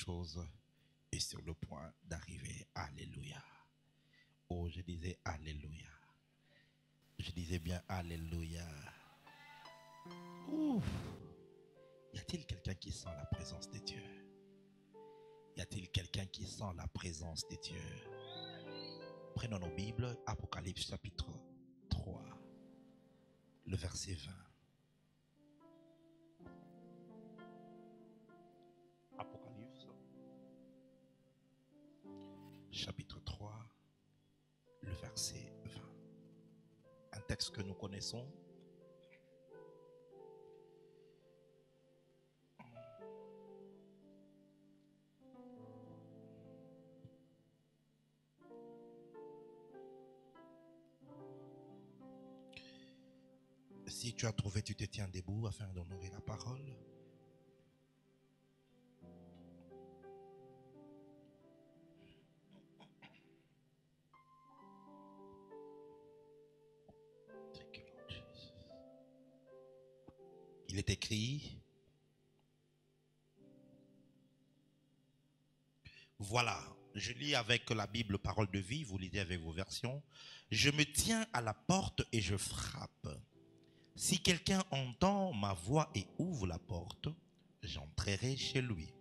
chose est sur le point d'arriver. Alléluia. Oh, je disais Alléluia. Je disais bien Alléluia. Ouf. Y a-t-il quelqu'un qui sent la présence de Dieu? Y a-t-il quelqu'un qui sent la présence de Dieu? Prenons nos Bibles, Apocalypse chapitre 3, le verset 20. Apocalypse chapitre 3, le verset 20. Un texte que nous connaissons. Si tu as trouvé, tu te tiens debout afin d'honorer la parole. Il est écrit, voilà, je lis avec la Bible Parole de vie, vous lisez avec vos versions. Je me tiens à la porte et je frappe. Si quelqu'un entend ma voix et ouvre la porte, j'entrerai chez lui.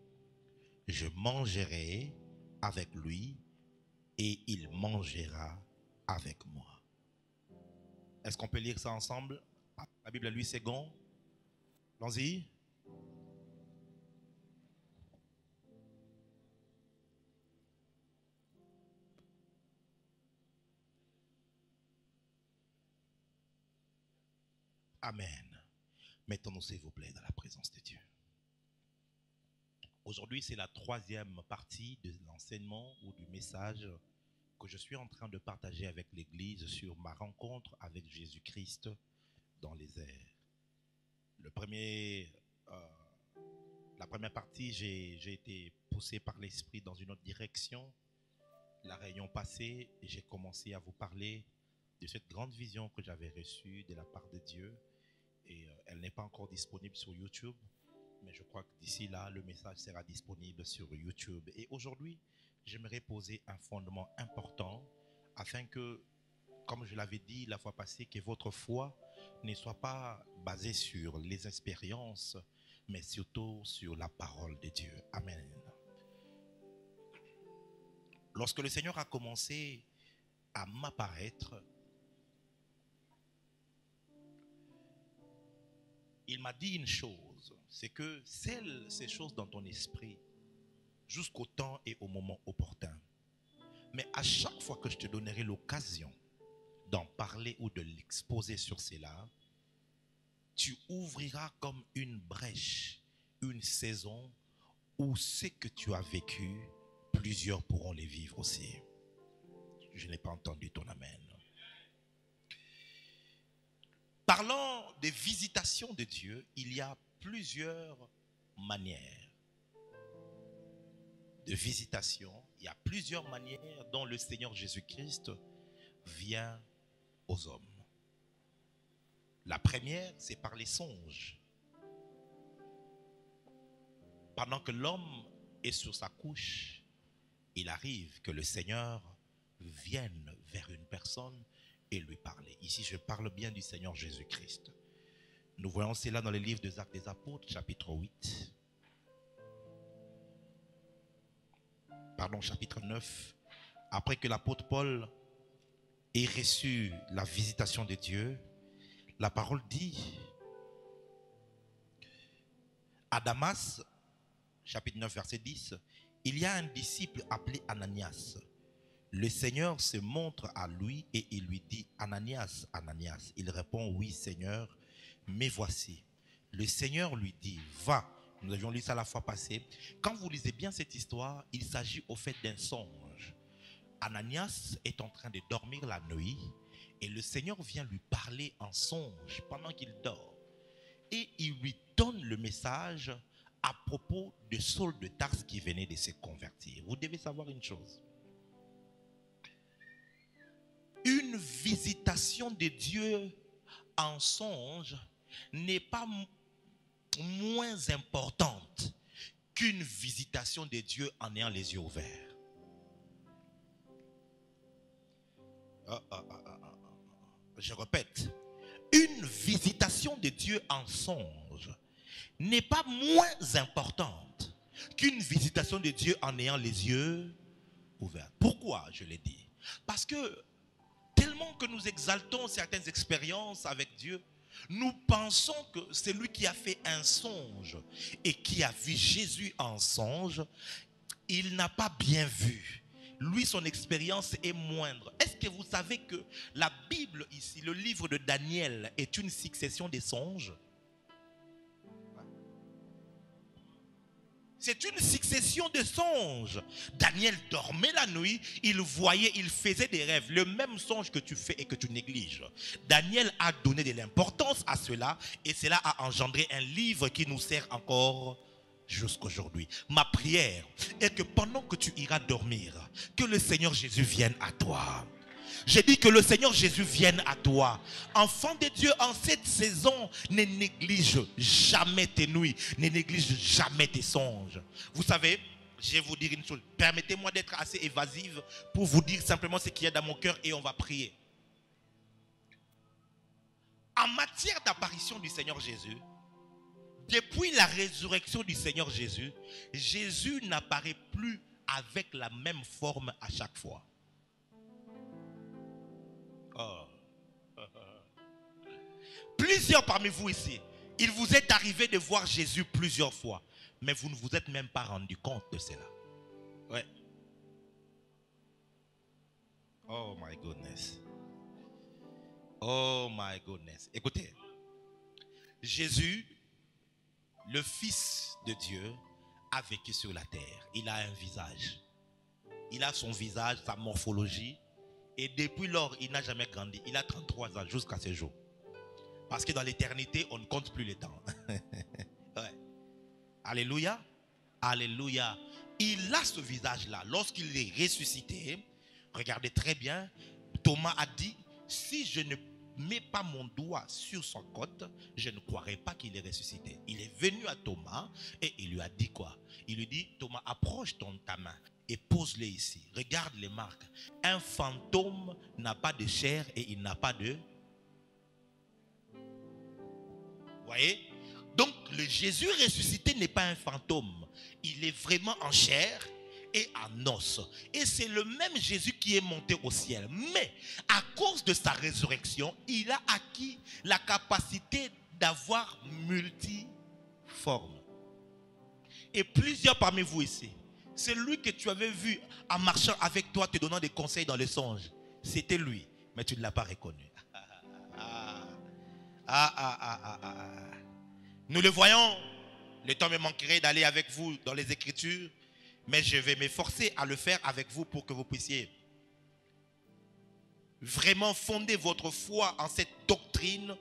Je mangerai avec lui et il mangera avec moi. Est-ce qu'on peut lire ça ensemble? La Bible à lui, c'est bon. Allons-y. Amen. Mettons-nous, s'il vous plaît, dans la présence de Dieu. Aujourd'hui, c'est la troisième partie de l'enseignement ou du message que je suis en train de partager avec l'Église sur ma rencontre avec Jésus-Christ dans les airs. La première partie, j'ai été poussé par l'Esprit dans une autre direction. La réunion passée, j'ai commencé à vous parler de cette grande vision que j'avais reçue de la part de Dieu. Et elle n'est pas encore disponible sur YouTube, mais je crois que d'ici là, le message sera disponible sur YouTube. Et aujourd'hui, j'aimerais poser un fondement important afin que, comme je l'avais dit la fois passée, que votre foi ne soit pas basée sur les expériences, mais surtout sur la parole de Dieu. Amen. Lorsque le Seigneur a commencé à m'apparaître, il m'a dit une chose, c'est que scelle ces choses dans ton esprit jusqu'au temps et au moment opportun. Mais à chaque fois que je te donnerai l'occasion d'en parler ou de l'exposer sur cela, tu ouvriras comme une brèche, une saison où ce que tu as vécu, plusieurs pourront les vivre aussi. Je n'ai pas entendu ton amen. Parlant des visitations de Dieu, il y a plusieurs manières de visitation. Il y a plusieurs manières dont le Seigneur Jésus-Christ vient aux hommes. La première, c'est par les songes. Pendant que l'homme est sur sa couche, il arrive que le Seigneur vienne vers une personne et lui parler. Ici, je parle bien du Seigneur Jésus-Christ. Nous voyons cela dans le livre des Actes des Apôtres, chapitre 8. Chapitre 9. Après que l'apôtre Paul ait reçu la visitation de Dieu, la parole dit, à Damas, chapitre 9, verset 10, il y a un disciple appelé Ananias. Le Seigneur se montre à lui et il lui dit, Ananias, Ananias. Il répond, oui Seigneur, mais voici. Le Seigneur lui dit, va. Nous avions lu ça la fois passée. Quand vous lisez bien cette histoire, il s'agit au fait d'un songe. Ananias est en train de dormir la nuit et le Seigneur vient lui parler en songe pendant qu'il dort. Et il lui donne le message à propos de Saul de Tarse qui venait de se convertir. Vous devez savoir une chose. Une visitation de Dieu en songe n'est pas moins importante qu'une visitation de Dieu en ayant les yeux ouverts. Je répète, une visitation de Dieu en songe n'est pas moins importante qu'une visitation de Dieu en ayant les yeux ouverts. Pourquoi je l'ai dit? Parce que tellement que nous exaltons certaines expériences avec Dieu, nous pensons que c'est lui qui a fait un songe et qui a vu Jésus en songe, il n'a pas bien vu. Lui, son expérience est moindre. Est-ce que vous savez que la Bible ici, le livre de Daniel, est une succession des songes? C'est une succession de songes. Daniel dormait la nuit, il voyait, il faisait des rêves. Le même songe que tu fais et que tu négliges. Daniel a donné de l'importance à cela et cela a engendré un livre qui nous sert encore jusqu'aujourd'hui. Ma prière est que pendant que tu iras dormir, que le Seigneur Jésus vienne à toi. J'ai dit que le Seigneur Jésus vienne à toi. Enfant de Dieu, en cette saison, ne néglige jamais tes nuits, ne néglige jamais tes songes. Vous savez, je vais vous dire une chose. Permettez-moi d'être assez évasive pour vous dire simplement ce qu'il y a dans mon cœur et on va prier. En matière d'apparition du Seigneur Jésus, depuis la résurrection du Seigneur Jésus, Jésus n'apparaît plus avec la même forme à chaque fois. Plusieurs parmi vous ici, il vous est arrivé de voir Jésus plusieurs fois, mais vous ne vous êtes même pas rendu compte de cela. Ouais. Oh my goodness. Oh my goodness. Écoutez, Jésus, le Fils de Dieu, a vécu sur la terre. Il a un visage. Il a son visage, sa morphologie. Et depuis lors, il n'a jamais grandi. Il a 33 ans jusqu'à ce jour. Parce que dans l'éternité, on ne compte plus les temps. Ouais. Alléluia. Alléluia. Il a ce visage-là. Lorsqu'il est ressuscité, regardez très bien, Thomas a dit, si je ne mets pas mon doigt sur son côte, je ne croirai pas qu'il est ressuscité. Il est venu à Thomas et il lui a dit quoi? Il lui dit, Thomas, approche ta main et pose-les ici. Regarde les marques. Un fantôme n'a pas de chair et il n'a pas de... Vous voyez? Donc le Jésus ressuscité n'est pas un fantôme. Il est vraiment en chair et en os. Et c'est le même Jésus qui est monté au ciel. Mais à cause de sa résurrection, il a acquis la capacité d'avoir multiforme. Et plusieurs parmi vous ici, c'est lui que tu avais vu en marchant avec toi, te donnant des conseils dans le songe. C'était lui, mais tu ne l'as pas reconnu. Nous le voyons, le temps me manquerait d'aller avec vous dans les Écritures, mais je vais m'efforcer à le faire avec vous pour que vous puissiez vraiment fonder votre foi en cette doctrine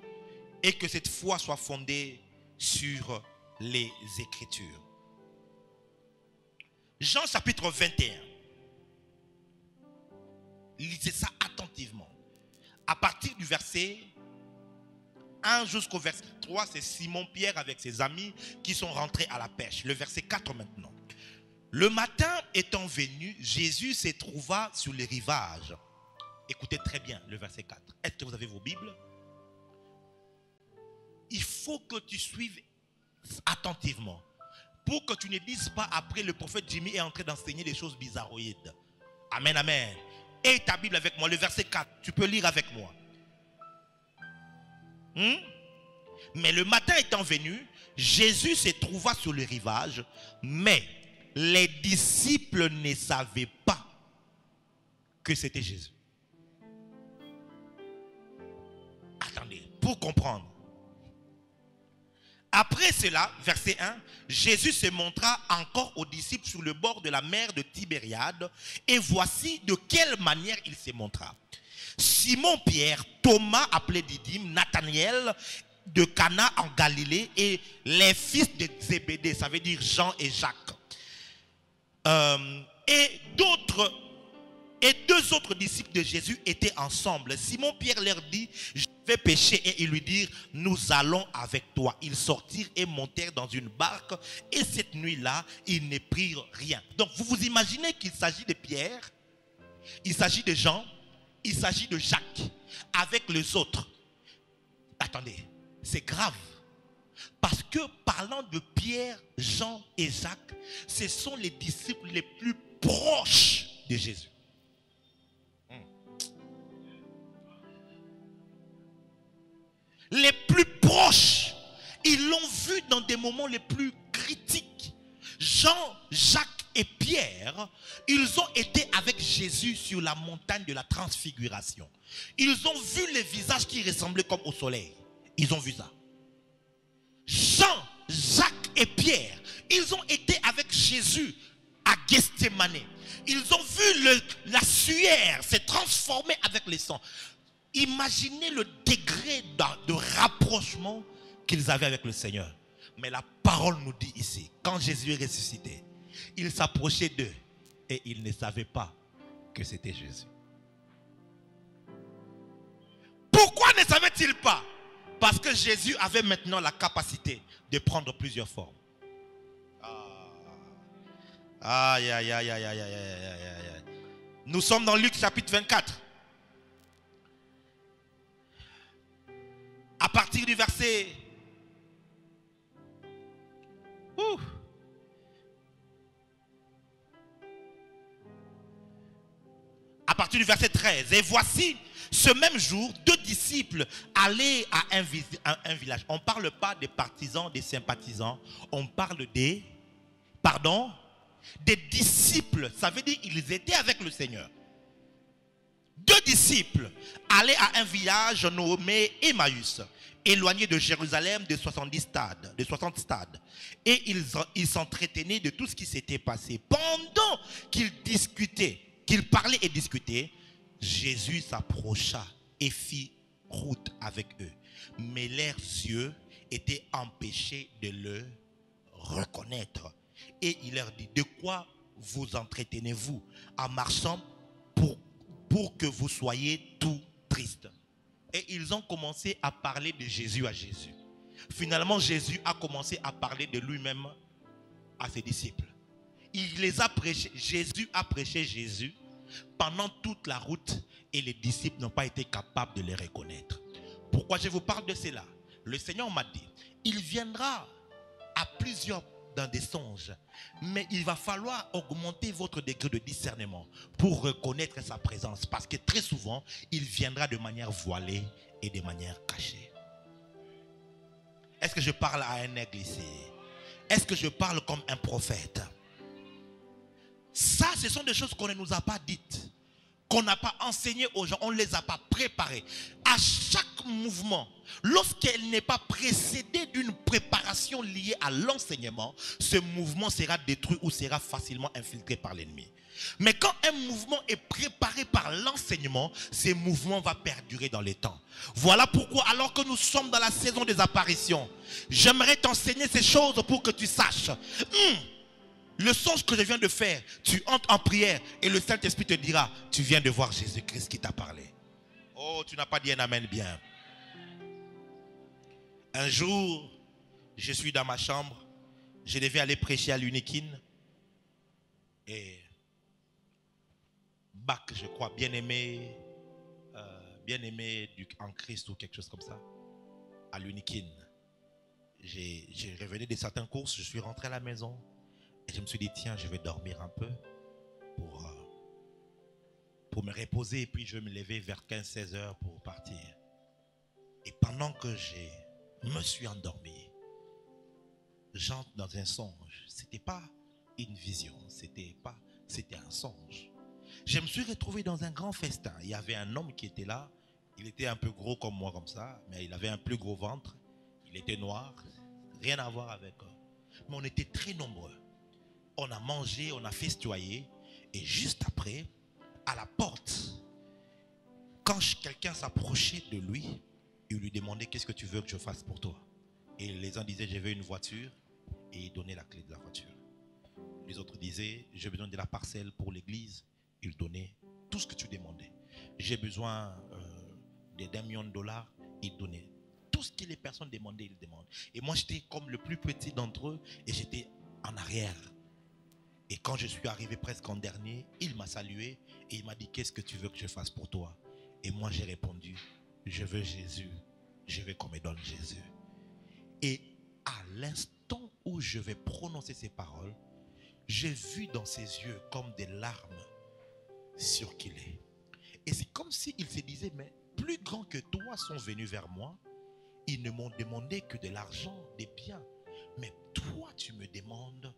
et que cette foi soit fondée sur les Écritures. Jean chapitre 21. Lisez ça attentivement. À partir du verset 1 jusqu'au verset 3, c'est Simon-Pierre avec ses amis qui sont rentrés à la pêche. Le verset 4 maintenant. Le matin étant venu, Jésus se trouva sur les rivages. Écoutez très bien le verset 4. Est-ce que vous avez vos Bibles? Il faut que tu suives attentivement. Pour que tu ne dises pas après le prophète Jimmy est en train d'enseigner des choses bizarroïdes. Amen, amen. Et ta Bible avec moi, le verset 4, tu peux lire avec moi. Mais le matin étant venu, Jésus se trouva sur le rivage, mais les disciples ne savaient pas que c'était Jésus. Attendez, pour comprendre. Après cela, verset 1, Jésus se montra encore aux disciples sur le bord de la mer de Tibériade, et voici de quelle manière il se montra. Simon-Pierre, Thomas appelé Didyme, Nathanaël de Cana en Galilée et les fils de Zébédée, ça veut dire Jean et Jacques. Et d'autres Et deux autres disciples de Jésus étaient ensemble. Simon-Pierre leur dit, je vais pêcher. Et ils lui dirent, nous allons avec toi. Ils sortirent et montèrent dans une barque. Et cette nuit-là, ils ne prirent rien. Donc vous vous imaginez qu'il s'agit de Pierre, il s'agit de Jean, il s'agit de Jacques, avec les autres. Attendez, c'est grave. Parce que parlant de Pierre, Jean et Jacques, ce sont les disciples les plus proches de Jésus. Les plus proches. Ils l'ont vu dans des moments les plus critiques. Jean, Jacques et Pierre, ils ont été avec Jésus sur la montagne de la transfiguration. Ils ont vu les visages qui ressemblaient comme au soleil. Ils ont vu ça. Jean, Jacques et Pierre, ils ont été avec Jésus à Gethsémane. Ils ont vu la sueur se transformer avec le sang. Imaginez le degré de rapprochement qu'ils avaient avec le Seigneur. Mais la parole nous dit ici, quand Jésus est ressuscité, il s'approchait d'eux et ils ne savaient pas que c'était Jésus. Pourquoi ne savaient-ils pas? Parce que Jésus avait maintenant la capacité de prendre plusieurs formes. Aïe, aïe, aïe, aïe, aïe, aïe, aïe, aïe. Nous sommes dans Luc chapitre 24. À partir du verset... À partir du verset 13. Et voici, ce même jour, deux disciples allaient à un village. On ne parle pas des partisans, des sympathisants. On parle des disciples. Ça veut dire qu'ils étaient avec le Seigneur. Deux disciples allaient à un village nommé Emmaüs, éloigné de Jérusalem de 60 stades. Et ils s'entretenaient de tout ce qui s'était passé. Pendant qu'ils discutaient, qu'ils parlaient et discutaient, Jésus s'approcha et fit route avec eux. Mais leurs yeux étaient empêchés de le reconnaître. Et il leur dit, de quoi vous entretenez-vous en marchant pour que vous soyez tout tristes? Et ils ont commencé à parler de Jésus à Jésus. Finalement, Jésus a commencé à parler de lui-même à ses disciples. Il les a prêchés. Jésus a prêché Jésus pendant toute la route et les disciples n'ont pas été capables de les reconnaître. Pourquoi je vous parle de cela? Le Seigneur m'a dit, il viendra à plusieurs dans des songes, mais il va falloir augmenter votre degré de discernement pour reconnaître sa présence, parce que très souvent il viendra de manière voilée et de manière cachée. Est-ce que je parle à un aigle ici? Est-ce que je parle comme un prophète? Ça, ce sont des choses qu'on ne nous a pas dites, qu'on n'a pas enseignées aux gens, on ne les a pas préparées. À chaque mouvement, lorsqu'elle n'est pas précédée d'une préparation liée à l'enseignement, ce mouvement sera détruit ou sera facilement infiltré par l'ennemi. Mais quand un mouvement est préparé par l'enseignement, ce mouvement va perdurer dans le temps. Voilà pourquoi, alors que nous sommes dans la saison des apparitions, j'aimerais t'enseigner ces choses pour que tu saches. Le songe que je viens de faire, tu entres en prière et le Saint-Esprit te dira, tu viens de voir Jésus-Christ qui t'a parlé. Oh, tu n'as pas dit un amen bien. Un jour, je suis dans ma chambre, je devais aller prêcher à l'Unikin et Bach, je crois, bien-aimé en Christ ou quelque chose comme ça, à l'Unikin. J'ai revenu de certaines courses, je suis rentré à la maison. Et je me suis dit, tiens, je vais dormir un peu pour me reposer. Et puis je vais me lever vers 15-16 heures pour partir. Et pendant que je me suis endormi, j'entre dans un songe. Ce n'était pas une vision, c'était un songe. Je me suis retrouvé dans un grand festin. Il y avait un homme qui était là. Il était un peu gros comme moi, comme ça. Mais il avait un plus gros ventre. Il était noir. Rien à voir avec eux. Mais on était très nombreux. On a mangé, on a festoyé. Et juste après, à la porte, quand quelqu'un s'approchait de lui, il lui demandait, qu'est-ce que tu veux que je fasse pour toi? Et les uns disaient, je veux une voiture. Et il donnait la clé de la voiture. Les autres disaient, j'ai besoin de la parcelle pour l'église. Il donnait tout ce que tu demandais. J'ai besoin d'1 million de dollars, il donnait. Tout ce que les personnes demandaient, il demandait. Et moi, j'étais comme le plus petit d'entre eux et j'étais en arrière. Et quand je suis arrivé presque en dernier, il m'a salué et il m'a dit, qu'est-ce que tu veux que je fasse pour toi? Et moi, j'ai répondu, je veux Jésus. Je veux qu'on me donne Jésus. Et à l'instant où je vais prononcer ces paroles, j'ai vu dans ses yeux comme des larmes sur qu'il est. Et c'est comme s'il se disait, mais plus grands que toi sont venus vers moi. Ils ne m'ont demandé que de l'argent, des biens. Mais toi, tu me demandes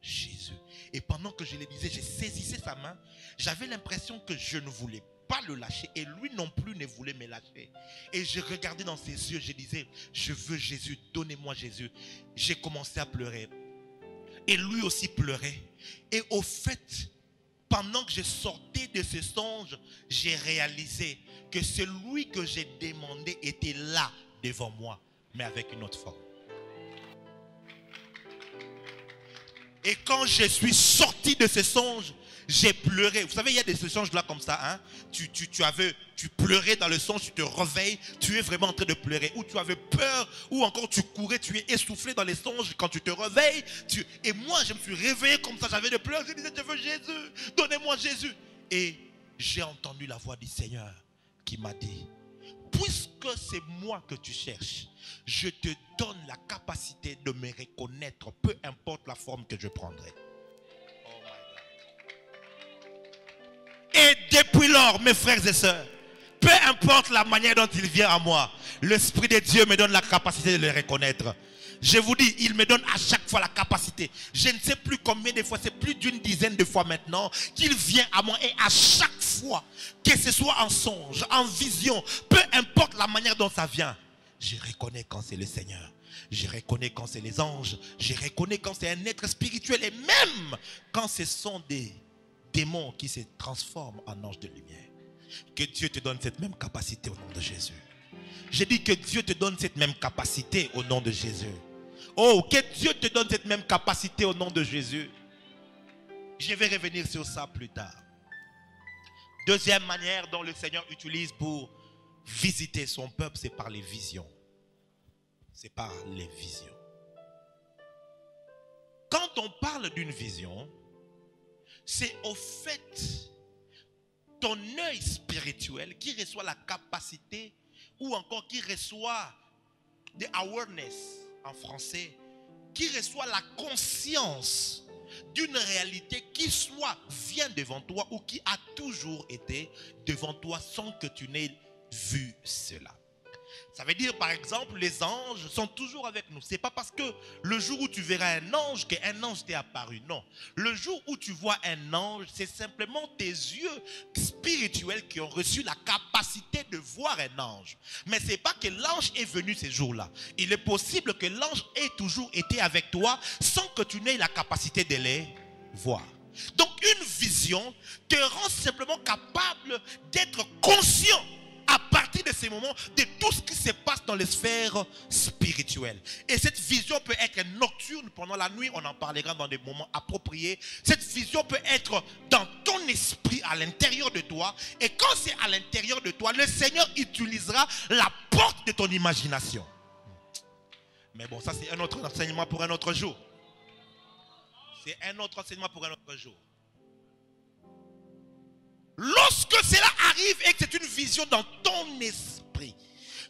Jésus. Et pendant que je le disais, je saisissais sa main. J'avais l'impression que je ne voulais pas le lâcher. Et lui non plus ne voulait me lâcher. Et je regardais dans ses yeux, je disais, je veux Jésus, donnez-moi Jésus. J'ai commencé à pleurer. Et lui aussi pleurait. Et au fait, pendant que je sortais de ce songe, j'ai réalisé que celui que j'ai demandé était là devant moi, mais avec une autre forme. Et quand je suis sorti de ce songe, j'ai pleuré. Vous savez, il y a des songes là comme ça. Hein? Tu pleurais dans le songe, tu te réveilles, tu es vraiment en train de pleurer. Ou tu avais peur, ou encore tu courais, tu es essoufflé dans les songes. Quand tu te réveilles, et moi je me suis réveillé comme ça, j'avais des pleurs. Je disais, je veux Jésus, donnez-moi Jésus. Et j'ai entendu la voix du Seigneur qui m'a dit, puisque c'est moi que tu cherches, je te donne la capacité de me reconnaître, peu importe la forme que je prendrai. Et depuis lors, mes frères et sœurs, peu importe la manière dont il vient à moi, l'Esprit de Dieu me donne la capacité de le reconnaître. Je vous dis, il me donne à chaque fois la capacité. Je ne sais plus combien de fois, c'est plus d'une dizaine de fois maintenant qu'il vient à moi. Et à chaque fois, que ce soit en songe, en vision, peu importe la manière dont ça vient, je reconnais quand c'est le Seigneur. Je reconnais quand c'est les anges. Je reconnais quand c'est un être spirituel. Et même quand ce sont des démons qui se transforment en anges de lumière. Que Dieu te donne cette même capacité au nom de Jésus. J'ai dit que Dieu te donne cette même capacité au nom de Jésus. Oh, que Dieu te donne cette même capacité au nom de Jésus. Je vais revenir sur ça plus tard. Deuxième manière dont le Seigneur utilise pour visiter son peuple, c'est par les visions. C'est par les visions. Quand on parle d'une vision, c'est au fait ton œil spirituel qui reçoit la capacité ou encore qui reçoit the awareness en français, qui reçoit la conscience d'une réalité qui soit vient devant toi ou qui a toujours été devant toi sans que tu n'aies vu cela. Ça veut dire par exemple les anges sont toujours avec nous. Ce n'est pas parce que le jour où tu verras un ange qu'un ange t'est apparu. Non. Le jour où tu vois un ange, c'est simplement tes yeux spirituels qui ont reçu la capacité de voir un ange. Mais ce n'est pas que l'ange est venu ces jours-là. Il est possible que l'ange ait toujours été avec toi sans que tu n'aies la capacité de les voir. Donc une vision te rend simplement capable d'être conscient à partir de ces moments, de tout ce qui se passe dans les sphères spirituelles. Et cette vision peut être nocturne pendant la nuit, on en parlera dans des moments appropriés. Cette vision peut être dans ton esprit à l'intérieur de toi. Et quand c'est à l'intérieur de toi, le Seigneur utilisera la porte de ton imagination. Mais bon, ça c'est un autre enseignement pour un autre jour. C'est un autre enseignement pour un autre jour. Lorsque cela arrive et que c'est une vision dans ton esprit,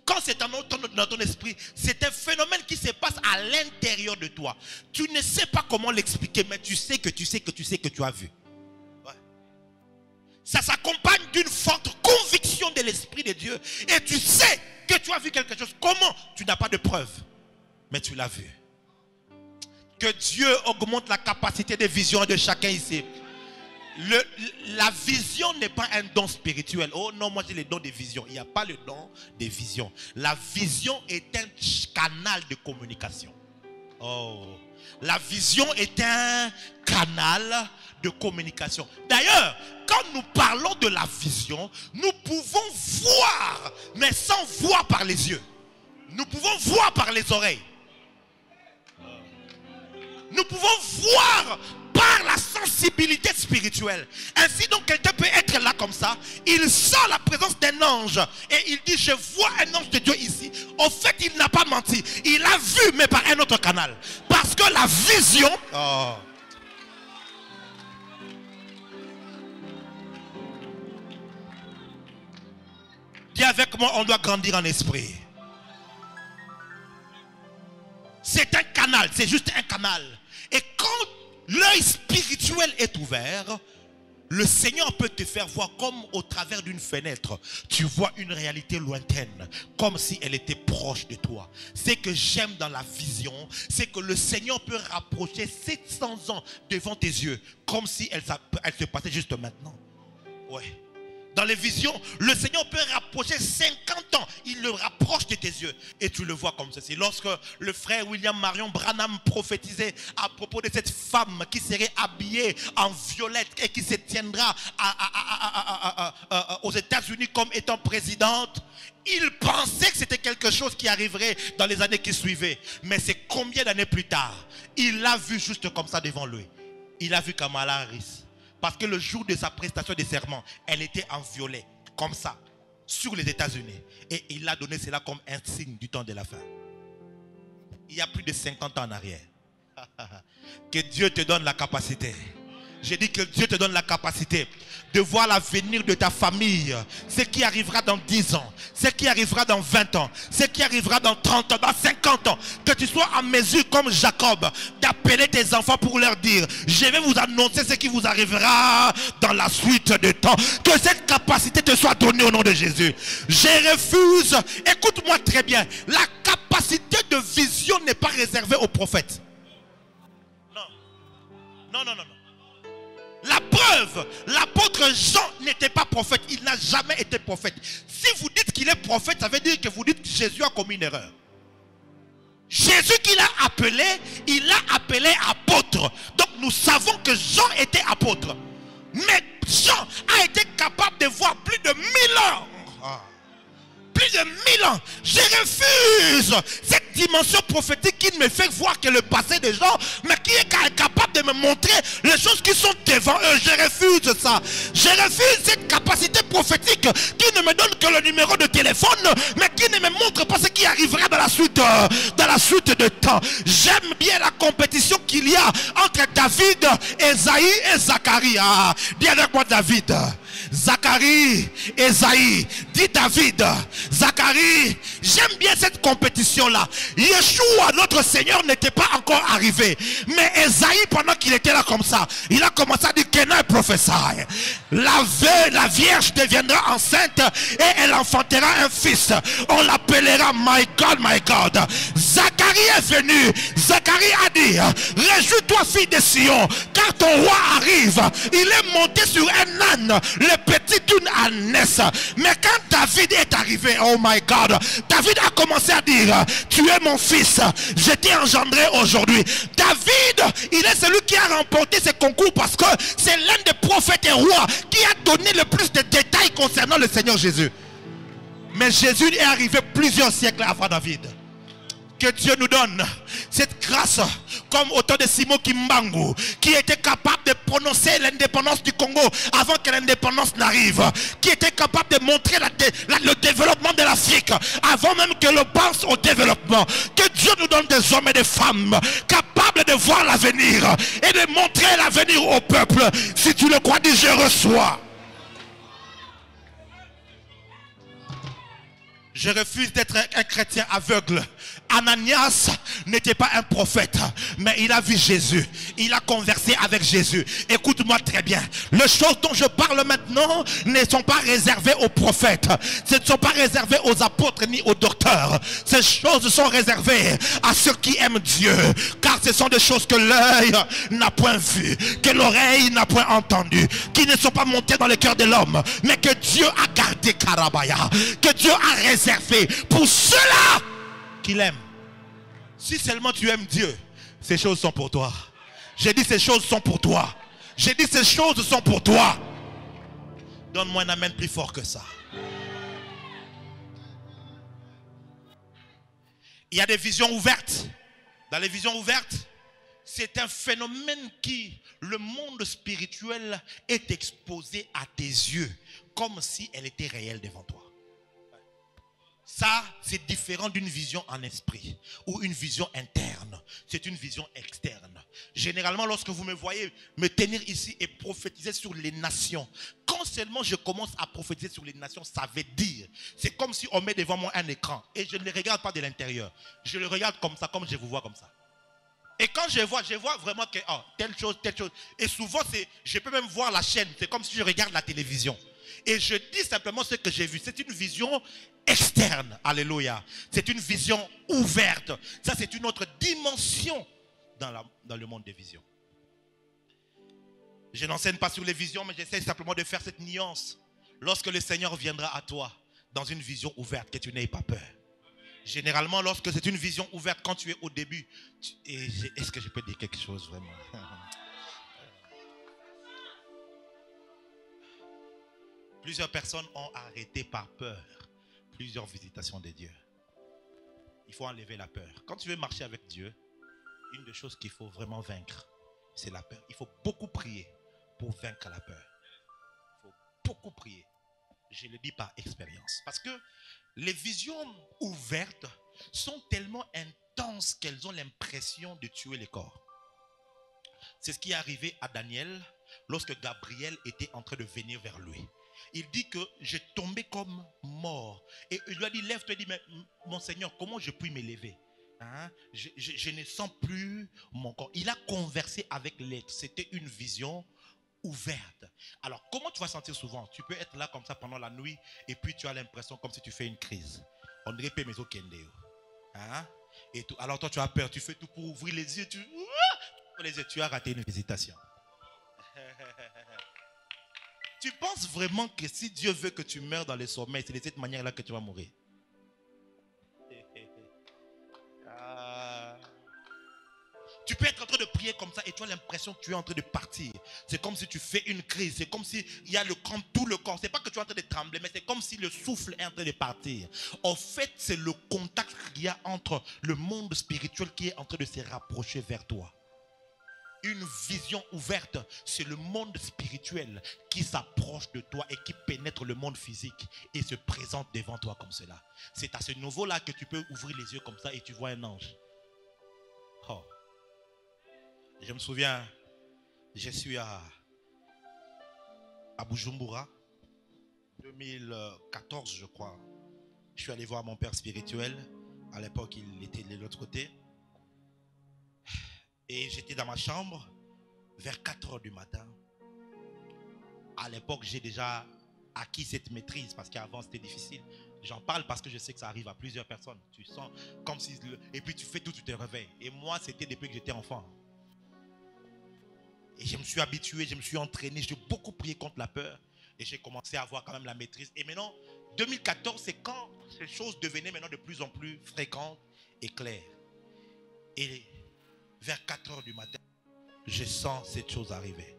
quand c'est dans ton esprit, c'est un phénomène qui se passe à l'intérieur de toi. Tu ne sais pas comment l'expliquer, mais tu sais que tu as vu. Ouais. Ça s'accompagne d'une forte conviction de l'Esprit de Dieu. Et tu sais que tu as vu quelque chose. Comment? Tu n'as pas de preuve, mais tu l'as vu. Que Dieu augmente la capacité de vision de chacun ici. La vision n'est pas un don spirituel. Oh non, moi j'ai le don de vision. Il n'y a pas le don de vision. La vision est un canal de communication. Oh, la vision est un canal de communication. D'ailleurs, quand nous parlons de la vision, nous pouvons voir, mais sans voir par les yeux. Nous pouvons voir par les oreilles. Nous pouvons voir par par la sensibilité spirituelle. Ainsi donc quelqu'un peut être là comme ça, il sent la présence d'un ange et il dit je vois un ange de Dieu ici. Au fait il n'a pas menti, il a vu mais par un autre canal. Parce que la vision... Oh. Dis avec moi, on doit grandir en esprit. C'est un canal, c'est juste un canal. Et quand l'œil spirituel est ouvert, le Seigneur peut te faire voir comme au travers d'une fenêtre. Tu vois une réalité lointaine, comme si elle était proche de toi. Ce que j'aime dans la vision, c'est que le Seigneur peut rapprocher 700 ans devant tes yeux, comme si elle se passait juste maintenant. Ouais. Dans les visions, le Seigneur peut rapprocher 50 ans. Il le rapproche de tes yeux. Et tu le vois comme ceci. Lorsque le frère William Marion Branham prophétisait à propos de cette femme qui serait habillée en violette et qui se tiendra aux États-Unis comme étant présidente, il pensait que c'était quelque chose qui arriverait dans les années qui suivaient. Mais c'est combien d'années plus tard, il l'a vu juste comme ça devant lui. Il a vu Kamala Harris. Parce que le jour de sa prestation de serment, elle était en violet, comme ça, sur les États-Unis. Et il a donné cela comme un signe du temps de la fin. Il y a plus de 50 ans en arrière. Que Dieu te donne la capacité. J'ai dit que Dieu te donne la capacité de voir l'avenir de ta famille. Ce qui arrivera dans 10 ans. Ce qui arrivera dans 20 ans. Ce qui arrivera dans 30 ans, dans 50 ans. Que tu sois en mesure comme Jacob d'appeler tes enfants pour leur dire: je vais vous annoncer ce qui vous arrivera dans la suite de temps. Que cette capacité te soit donnée au nom de Jésus. Je refuse. Écoute-moi très bien. La capacité de vision n'est pas réservée aux prophètes. Non. Non, non, non, non. La preuve, l'apôtre Jean n'était pas prophète. Il n'a jamais été prophète. Si vous dites qu'il est prophète, ça veut dire que vous dites que Jésus a commis une erreur. Jésus qu'il a appelé, il l'a appelé apôtre. Donc nous savons que Jean était apôtre. Mais Jean a été capable de voir plus de 1000 ans. Plus de 1000 ans. Je refuse cette dimension prophétique qui ne me fait voir que le passé des gens, mais qui est capable de me montrer les choses qui sont devant eux. Je refuse ça. Je refuse cette capacité prophétique qui ne me donne que le numéro de téléphone, mais qui ne me montre pas ce qui arrivera dans la suite de temps. J'aime bien la compétition qu'il y a entre David, Esaïe et Zacharie. Ah, dis avec moi David. Zacharie, Esaïe, dit David, Zacharie. J'aime bien cette compétition-là. Yeshua, notre Seigneur, n'était pas encore arrivé. Mais Esaïe, pendant qu'il était là comme ça, il a commencé à dire Kenan prophète. La Vierge deviendra enceinte et elle enfantera un fils. On l'appellera My God, My God. Zacharie est venu. Zacharie a dit: réjouis-toi, fille de Sion, car ton roi arrive. Il est monté sur un âne, le petit d'une ânesse. Mais quand David est arrivé, oh my God, David a commencé à dire: tu es mon fils, je t'ai engendré aujourd'hui. David, il est celui qui a remporté ce concours parce que c'est l'un des prophètes et rois qui a donné le plus de détails concernant le Seigneur Jésus. Mais Jésus est arrivé plusieurs siècles avant David. Que Dieu nous donne cette grâce, comme au temps de Simon Kimbangu, qui était capable de prononcer l'indépendance du Congo avant que l'indépendance n'arrive, qui était capable de montrer le développement de l'Afrique avant même que l'on pense au développement. Que Dieu nous donne des hommes et des femmes capables de voir l'avenir et de montrer l'avenir au peuple. Si tu le crois, dis: je reçois. Je refuse d'être un chrétien aveugle. Ananias n'était pas un prophète, mais il a vu Jésus. Il a conversé avec Jésus. Écoute-moi très bien. Les choses dont je parle maintenant ne sont pas réservées aux prophètes. Ce ne sont pas réservées aux apôtres ni aux docteurs. Ces choses sont réservées à ceux qui aiment Dieu. Car ce sont des choses que l'œil n'a point vues, que l'oreille n'a point entendues, qui ne sont pas montées dans le cœur de l'homme, mais que Dieu a gardé Karabaya, que Dieu a réservé pour ceux-là qu'il aime. Si seulement tu aimes Dieu, ces choses sont pour toi. J'ai dit ces choses sont pour toi. J'ai dit ces choses sont pour toi. Donne-moi un amen plus fort que ça. Il y a des visions ouvertes. Dans les visions ouvertes, c'est un phénomène qui, le monde spirituel est exposé à tes yeux, comme si elle était réelle devant toi. Ça, c'est différent d'une vision en esprit ou une vision interne. C'est une vision externe. Généralement, lorsque vous me voyez me tenir ici et prophétiser sur les nations, quand seulement je commence à prophétiser sur les nations, ça veut dire, c'est comme si on met devant moi un écran et je ne le regarde pas de l'intérieur. Je le regarde comme ça, comme je vous vois comme ça. Et quand je vois vraiment que oh, telle chose. Et souvent, je peux même voir la chaîne. C'est comme si je regarde la télévision. Et je dis simplement ce que j'ai vu. C'est une vision externe. Alléluia. C'est une vision ouverte. Ça, c'est une autre dimension dans le monde des visions. Je n'enseigne pas sur les visions, mais j'essaie simplement de faire cette nuance. Lorsque le Seigneur viendra à toi dans une vision ouverte, que tu n'aies pas peur. Généralement, lorsque c'est une vision ouverte, quand tu es au début, est-ce que je peux dire quelque chose vraiment? Plusieurs personnes ont arrêté par peur plusieurs visitations de Dieu. Il faut enlever la peur. Quand tu veux marcher avec Dieu, une des choses qu'il faut vraiment vaincre, c'est la peur. Il faut beaucoup prier pour vaincre la peur. Il faut beaucoup prier. Je le dis par expérience. Parce que les visions ouvertes sont tellement intenses qu'elles ont l'impression de tuer les corps. C'est ce qui est arrivé à Daniel lorsque Gabriel était en train de venir vers lui. Il dit que j'ai tombé comme mort. Et il lui a dit, lève-toi. Il dit, mais mon Seigneur, comment je puis m'élever? Je ne sens plus mon corps. Il a conversé avec l'être. C'était une vision ouverte. Alors, comment tu vas sentir souvent? Tu peux être là comme ça pendant la nuit et puis tu as l'impression comme si tu fais une crise. On dirait que mes os kendeo. Et tout. Alors toi, tu as peur. Tu fais tout pour ouvrir les yeux. Tu as raté une visitation. Tu penses vraiment que si Dieu veut que tu meurs dans le sommeil, c'est de cette manière-là que tu vas mourir? Tu peux être en train de prier comme ça et tu as l'impression que tu es en train de partir. C'est comme si tu fais une crise. C'est comme s'il y a tout le corps. C'est pas que tu es en train de trembler, mais c'est comme si le souffle est en train de partir. En fait, c'est le contact qu'il y a entre le monde spirituel qui est en train de se rapprocher vers toi. Une vision ouverte, c'est le monde spirituel qui s'approche de toi et qui pénètre le monde physique et se présente devant toi comme cela. C'est à ce niveau-là que tu peux ouvrir les yeux comme ça et tu vois un ange. Oh. Je me souviens, je suis à Bujumbura, 2014 je crois. Je suis allé voir mon père spirituel. À l'époque, il était de l'autre côté. Et j'étais dans ma chambre vers 4 h du matin. À l'époque, j'ai déjà acquis cette maîtrise parce qu'avant c'était difficile. J'en parle parce que je sais que ça arrive à plusieurs personnes. Tu sens comme si... Et puis tu fais tout, tu te réveilles. Et moi, c'était depuis que j'étais enfant. Et je me suis habitué, je me suis entraîné, j'ai beaucoup prié contre la peur. Et j'ai commencé à avoir quand même la maîtrise. Et maintenant, 2014, c'est quand ces choses devenaient maintenant de plus en plus fréquentes et claires. Et vers 4 h du matin, je sens cette chose arriver.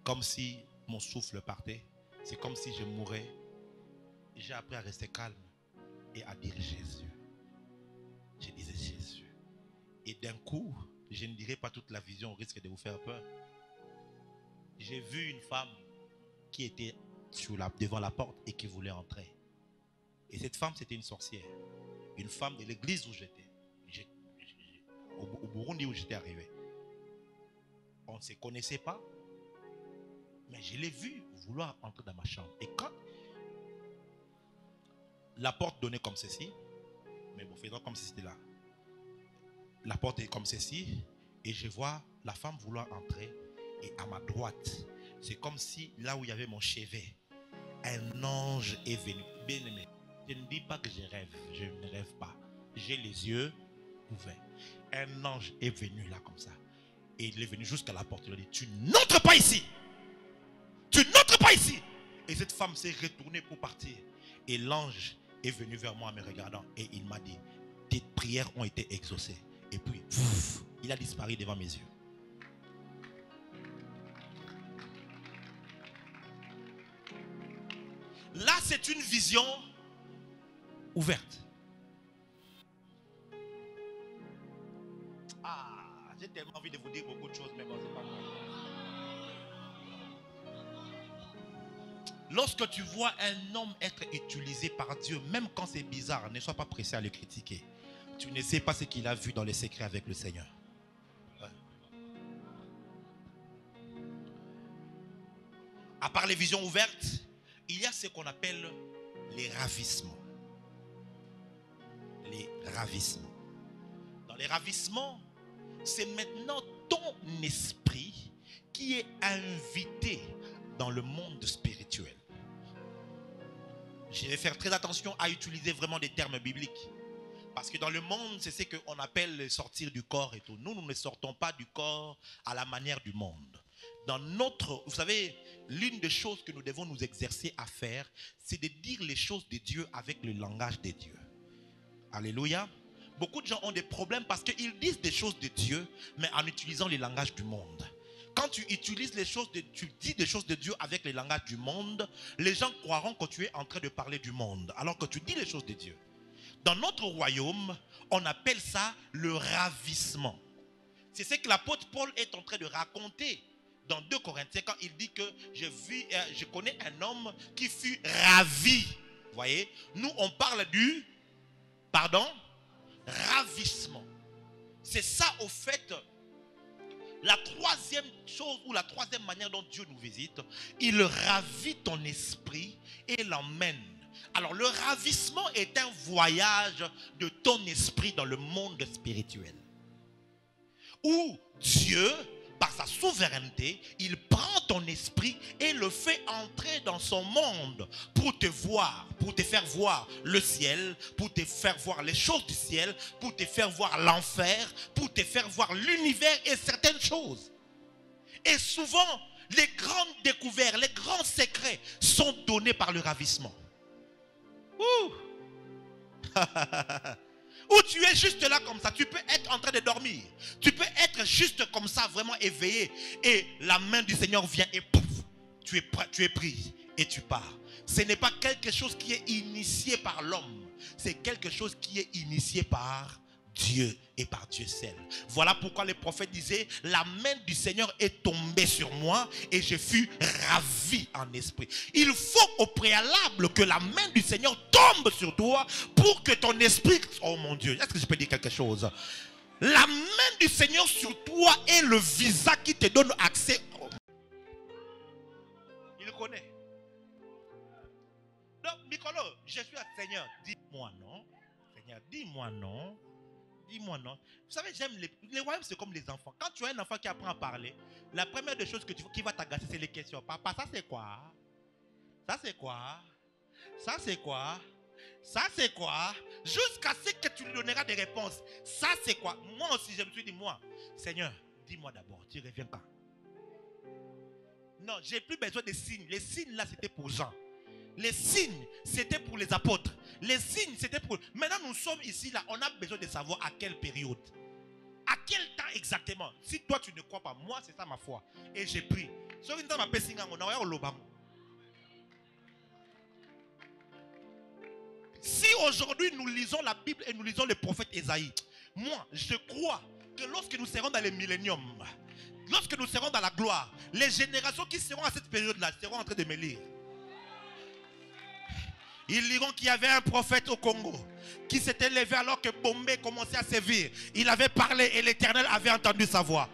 Comme si mon souffle partait. C'est comme si je mourais. J'ai appris à rester calme et à dire Jésus. Je disais Jésus. Et d'un coup, je ne dirai pas toute la vision, au risque de vous faire peur. J'ai vu une femme qui était devant la porte et qui voulait entrer. Et cette femme, c'était une sorcière. Une femme de l'église où j'étais. Au Burundi où j'étais arrivé. On ne se connaissait pas. Mais je l'ai vue vouloir entrer dans ma chambre. Et quand la porte donnait comme ceci, mais bon, faisons comme si c'était là. La porte est comme ceci. Et je vois la femme vouloir entrer. Et à ma droite, c'est comme si là où il y avait mon chevet, un ange est venu. Bien aimé, je ne dis pas que je rêve, je ne rêve pas. J'ai les yeux ouverts. Un ange est venu là comme ça. Et il est venu jusqu'à la porte. Il a dit, tu n'entres pas ici. Tu n'entres pas ici. Et cette femme s'est retournée pour partir. Et l'ange est venu vers moi en me regardant. Et il m'a dit, tes prières ont été exaucées. Et puis, il a disparu devant mes yeux. Là, c'est une vision ouverte. J'ai tellement envie de vous dire beaucoup de choses, mais bon, c'est pas grave. Lorsque tu vois un homme être utilisé par Dieu, même quand c'est bizarre, ne sois pas pressé à le critiquer. Tu ne sais pas ce qu'il a vu dans les secrets avec le Seigneur. Ouais. À part les visions ouvertes, il y a ce qu'on appelle les ravissements. Les ravissements. Dans les ravissements, c'est maintenant ton esprit qui est invité dans le monde spirituel. Je vais faire très attention à utiliser vraiment des termes bibliques. Parce que dans le monde, c'est ce qu'on appelle sortir du corps et tout. Nous, nous ne sortons pas du corps à la manière du monde. Dans notre, vous savez, l'une des choses que nous devons nous exercer à faire, c'est de dire les choses de Dieu avec le langage de Dieu. Alléluia. Beaucoup de gens ont des problèmes parce qu'ils disent des choses de Dieu, mais en utilisant le langage du monde. Quand tu utilises les choses, tu dis des choses de Dieu avec le langage du monde, les gens croiront que tu es en train de parler du monde, alors que tu dis les choses de Dieu. Dans notre royaume, on appelle ça le ravissement. C'est ce que l'apôtre Paul est en train de raconter dans 2 Corinthiens quand il dit que je connais un homme qui fut ravi. Vous voyez, nous on parle du, ravissement. C'est ça au fait, la troisième chose ou la troisième manière dont Dieu nous visite. Il ravit ton esprit et l'emmène. Alors le ravissement est un voyage de ton esprit dans le monde spirituel. Où Dieu, par sa souveraineté, il prend ton esprit et le fait entrer dans son monde pour te voir, pour te faire voir le ciel, pour te faire voir les choses du ciel, pour te faire voir l'enfer, pour te faire voir l'univers et certaines choses. Et souvent, les grandes découvertes, les grands secrets sont donnés par le ravissement. Ou tu es juste là comme ça, tu peux être en train de dormir, tu peux être juste comme ça, vraiment éveillé, et la main du Seigneur vient et pouf, tu es pris et tu pars. Ce n'est pas quelque chose qui est initié par l'homme, c'est quelque chose qui est initié par Dieu et par Dieu seul. Voilà pourquoi les prophètes disaient: la main du Seigneur est tombée sur moi et je fus ravi en esprit. Il faut au préalable que la main du Seigneur tombe sur toi pour que ton esprit... Oh mon Dieu, est-ce que je peux dire quelque chose? La main du Seigneur sur toi est le visa qui te donne accès. Il connaît. Donc, Mikolo, je suis un Seigneur. Dis-moi non. Seigneur, dis-moi non. Dis-moi non. Vous savez, j'aime les royaumes, c'est comme les enfants. Quand tu as un enfant qui apprend à parler, la première des choses qui va t'agacer, c'est les questions. Papa, ça c'est quoi? Ça c'est quoi? Ça c'est quoi? Ça c'est quoi? Jusqu'à ce que tu lui donneras des réponses. Ça c'est quoi? Moi aussi, je me suis dit, moi, Seigneur, dis-moi d'abord, tu reviens quand? Non, j'ai plus besoin des signes. Les signes là, c'était pour Jean. Les signes, c'était pour les apôtres. Les signes, c'était pour... Maintenant, nous sommes ici, là. On a besoin de savoir à quelle période. À quel temps exactement. Si toi, tu ne crois pas, moi, c'est ça ma foi. Et j'ai pris. Si aujourd'hui, nous lisons la Bible et nous lisons le prophète Ésaïe, moi, je crois que lorsque nous serons dans les milléniums, lorsque nous serons dans la gloire, les générations qui seront à cette période-là seront en train de me lire. Ils diront qu'il y avait un prophète au Congo qui s'était levé alors que Bombay commençait à sévir. Il avait parlé et l'Éternel avait entendu sa voix.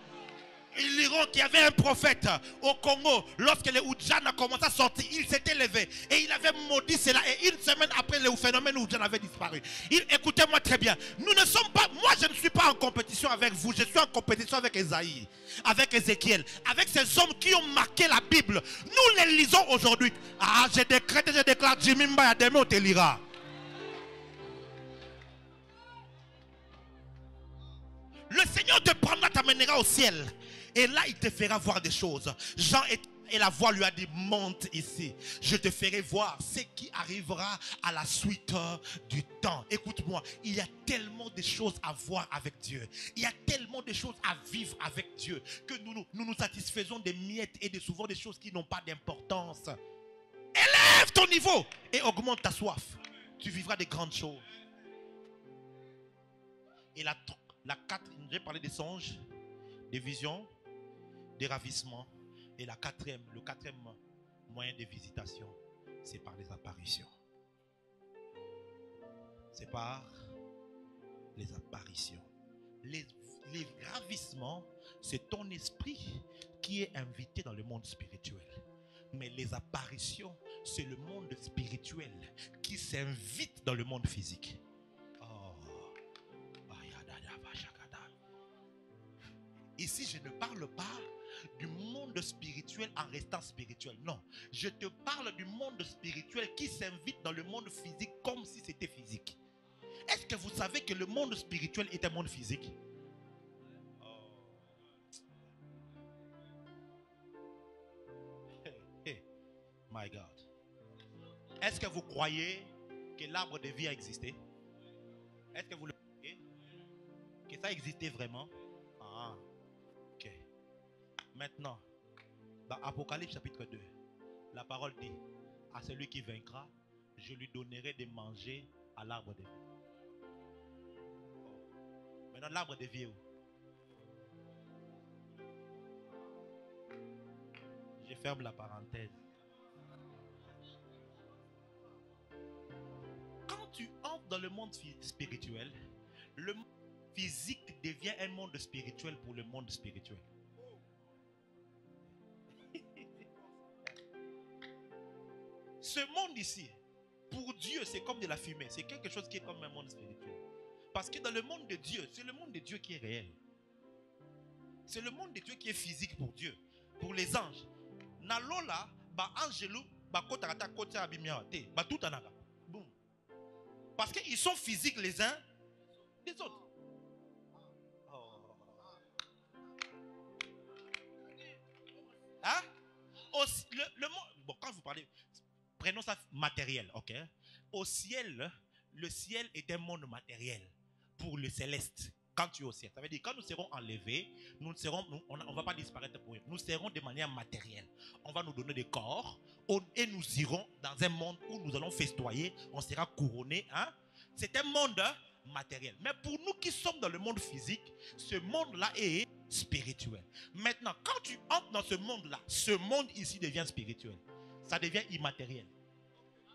Ils diront qu'il y avait un prophète au Congo. Lorsque les Oudjan a commencé à sortir, il s'était levé et il avait maudit cela. Et une semaine après, le phénomène Oudjan avait disparu. Écoutez-moi très bien. Nous ne sommes pas, moi je ne suis pas en compétition avec vous. Je suis en compétition avec Esaïe, avec Ézéchiel, avec ces hommes qui ont marqué la Bible. Nous les lisons aujourd'hui. Ah, je décrète, je déclare, Jimimba, demain on te lira. Le Seigneur te prendra, t'amènera au ciel. Et là, il te fera voir des choses. Jean et la voix lui a dit: monte ici. Je te ferai voir ce qui arrivera à la suite du temps. Écoute-moi, il y a tellement de choses à voir avec Dieu. Il y a tellement de choses à vivre avec Dieu que nous nous satisfaisons des miettes et souvent des choses qui n'ont pas d'importance. Élève ton niveau et augmente ta soif. Tu vivras des grandes choses. Et la 4, j'ai parlé des songes. des visions, des ravissements. Et le quatrième moyen de visitation, c'est par les apparitions. C'est par les apparitions. Les ravissements, c'est ton esprit qui est invité dans le monde spirituel. Mais les apparitions, c'est le monde spirituel qui s'invite dans le monde physique. Ici, je ne parle pas du monde spirituel en restant spirituel. Non, je te parle du monde spirituel qui s'invite dans le monde physique comme si c'était physique. Est-ce que vous savez que le monde spirituel est un monde physique? Hey, my God. Est-ce que vous croyez que l'arbre de vie a existé? Est-ce que vous le croyez? Que ça existait vraiment? Ah, ok. Maintenant, dans Apocalypse chapitre 2, la parole dit, à celui qui vaincra, je lui donnerai de manger à l'arbre de vie. Oh. Maintenant, l'arbre de vie est où? Je ferme la parenthèse. Quand tu entres dans le monde spirituel, le monde physique devient un monde spirituel pour le monde spirituel. Ce monde ici, pour Dieu, c'est comme de la fumée. C'est quelque chose qui est comme un monde spirituel. Parce que dans le monde de Dieu, c'est le monde de Dieu qui est réel. C'est le monde de Dieu qui est physique pour Dieu. Pour les anges. Nalola, ba angelo, ba kotarata kota abimia te, ba tout anaga. Boum. Parce qu'ils sont physiques les uns des autres. Oh. Hein? Aussi, le monde, bon, quand vous parlez, prenons ça matériel, ok? Au ciel, le ciel est un monde matériel pour le céleste. Quand tu es au ciel, ça veut dire quand nous serons enlevés, on ne va pas disparaître pour eux. Nous serons de manière matérielle. On va nous donner des corps et nous irons dans un monde où nous allons festoyer, on sera couronné. Hein? C'est un monde matériel. Mais pour nous qui sommes dans le monde physique, ce monde-là est spirituel. Maintenant, quand tu entres dans ce monde-là, ce monde ici devient spirituel. Ça devient immatériel.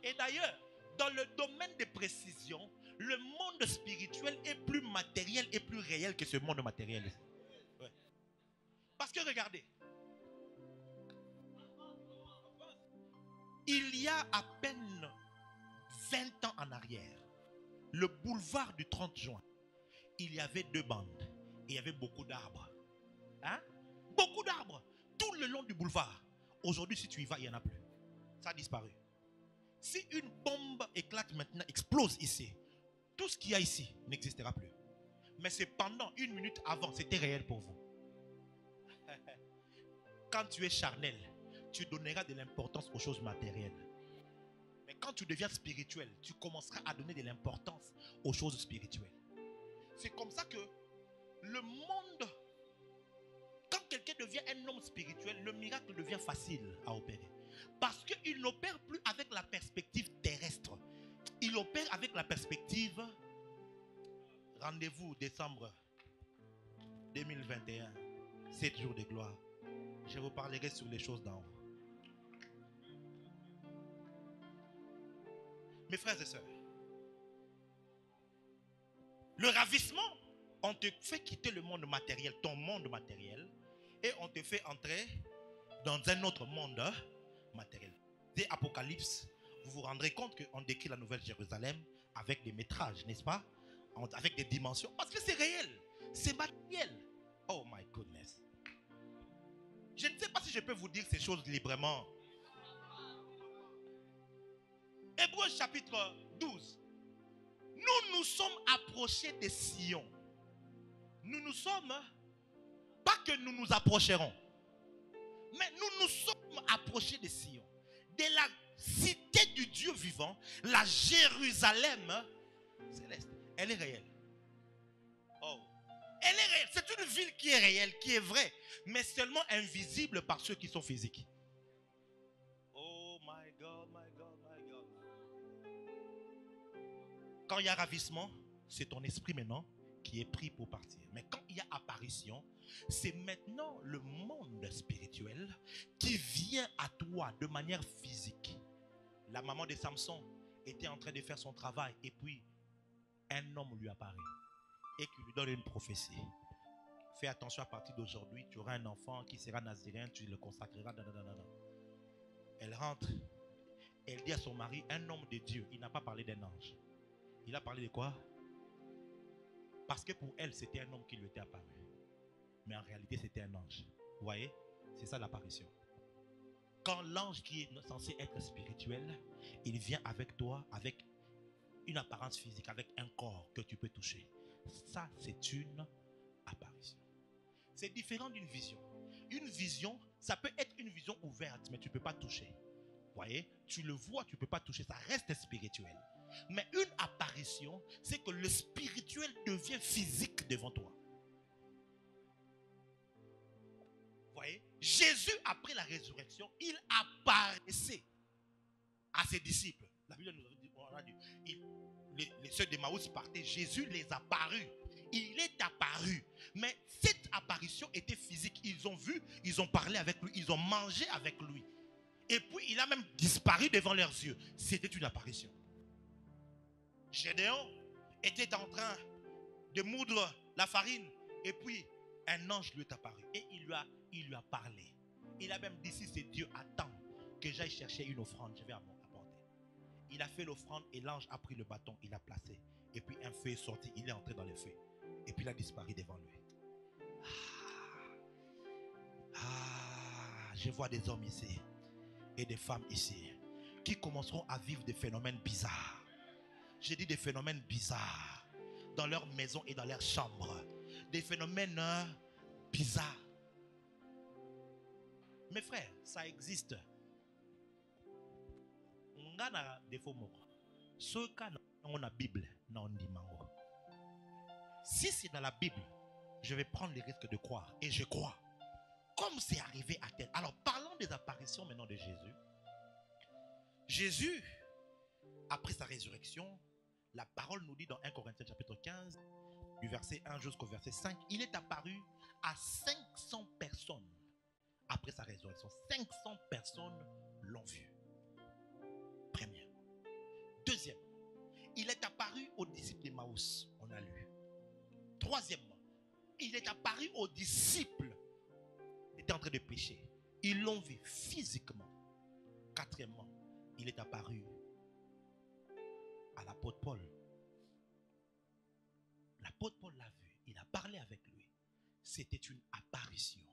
Et d'ailleurs, dans le domaine de précision, le monde spirituel est plus matériel et plus réel que ce monde matériel. Ouais. Parce que regardez, il y a à peine 20 ans en arrière, le boulevard du 30 juin, il y avait 2 bandes. Et il y avait beaucoup d'arbres. Hein? Beaucoup d'arbres. Tout le long du boulevard. Aujourd'hui, si tu y vas, il n'y en a plus. Ça a disparu. Si une bombe éclate maintenant, explose ici, tout ce qu'il y a ici n'existera plus. Mais c'est pendant 1 minute avant, c'était réel pour vous. Quand tu es charnel, tu donneras de l'importance aux choses matérielles. Mais quand tu deviens spirituel, tu commenceras à donner de l'importance aux choses spirituelles. C'est comme ça que le monde, quand quelqu'un devient un homme spirituel, le miracle devient facile à opérer. Parce qu'il n'opère plus avec la perspective terrestre. Il opère avec la perspective. Rendez-vous décembre 2021, 7 jours de gloire. Je vous parlerai sur les choses d'en haut. Mes frères et sœurs, le ravissement, on te fait quitter le monde matériel, ton monde matériel, et on te fait entrer dans un autre monde matériel. Dès Apocalypse, vous vous rendrez compte qu'on décrit la Nouvelle Jérusalem avec des métrages, n'est-ce pas? Avec des dimensions, parce que c'est réel, c'est matériel. Oh my goodness. Je ne sais pas si je peux vous dire ces choses librement. Hébreux chapitre 12. Nous nous sommes approchés de Sion. Nous nous sommes, pas que nous nous approcherons, mais nous nous sommes approchés de Sion, de la cité du Dieu vivant, la Jérusalem céleste. Elle est réelle. Oh. Elle est réelle. C'est une ville qui est réelle, qui est vraie, mais seulement invisible par ceux qui sont physiques. Oh my God, my God, my God. Quand il y a ravissement, c'est ton esprit maintenant qui est pris pour partir. Mais quand il y a apparition, c'est maintenant le monde spirituel qui vient à toi de manière physique. La maman de Samson était en train de faire son travail et puis un homme lui apparaît et qui lui donne une prophétie. Fais attention, à partir d'aujourd'hui, tu auras un enfant qui sera naziréen, tu le consacreras. Elle rentre, elle dit à son mari, un homme de Dieu. Il n'a pas parlé d'un ange. Il a parlé de quoi? Parce que pour elle, c'était un homme qui lui était apparu. Mais en réalité, c'était un ange. Vous voyez? C'est ça l'apparition. Quand l'ange qui est censé être spirituel, il vient avec toi, avec une apparence physique, avec un corps que tu peux toucher. Ça, c'est une apparition. C'est différent d'une vision. Une vision, ça peut être une vision ouverte, mais tu ne peux pas toucher. Vous voyez? Tu le vois, tu ne peux pas toucher, ça reste spirituel. Mais une apparition, c'est que le spirituel devient physique devant toi. Vous voyez? Jésus, après la résurrection, il apparaissait à ses disciples. La Bible nous a dit, les ceux d'Emmaüs partaient, Jésus les a apparus. Il est apparu. Mais cette apparition était physique. Ils ont vu, ils ont parlé avec lui, ils ont mangé avec lui. Et puis il a même disparu devant leurs yeux. C'était une apparition. Gédéon était en train de moudre la farine. Et puis un ange lui est apparu. Et il lui a parlé. Il a même dit, si c'est Dieu, attends que j'aille chercher une offrande, je vais apporter. Il a fait l'offrande et l'ange a pris le bâton, il a placé. Et puis un feu est sorti, il est entré dans le feu. Et puis il a disparu devant lui. Je vois des hommes ici et des femmes ici qui commenceront à vivre des phénomènes bizarres. J'ai dit des phénomènes bizarres dans leur maison et dans leur chambre. Des phénomènes bizarres. Mes frères, ça existe. On a des faux mots. Ce cas, on a la Bible. Si c'est dans la Bible, je vais prendre le risque de croire. Et je crois. Comme c'est arrivé à tel. Alors, parlons des apparitions maintenant de Jésus. Jésus, après sa résurrection, la parole nous dit dans 1 Corinthiens chapitre 15, du verset 1 jusqu'au verset 5, il est apparu à 500 personnes après sa résurrection. 500 personnes l'ont vu. Première. Deuxième, il est apparu aux disciples d'Emmaüs. On a lu. Troisièmement, il est apparu aux disciples qui étaient en train de pécher. Ils l'ont vu physiquement. Quatrièmement, il est apparu à l'apôtre Paul. L'apôtre Paul l'a vu. Il a parlé avec lui. C'était une apparition.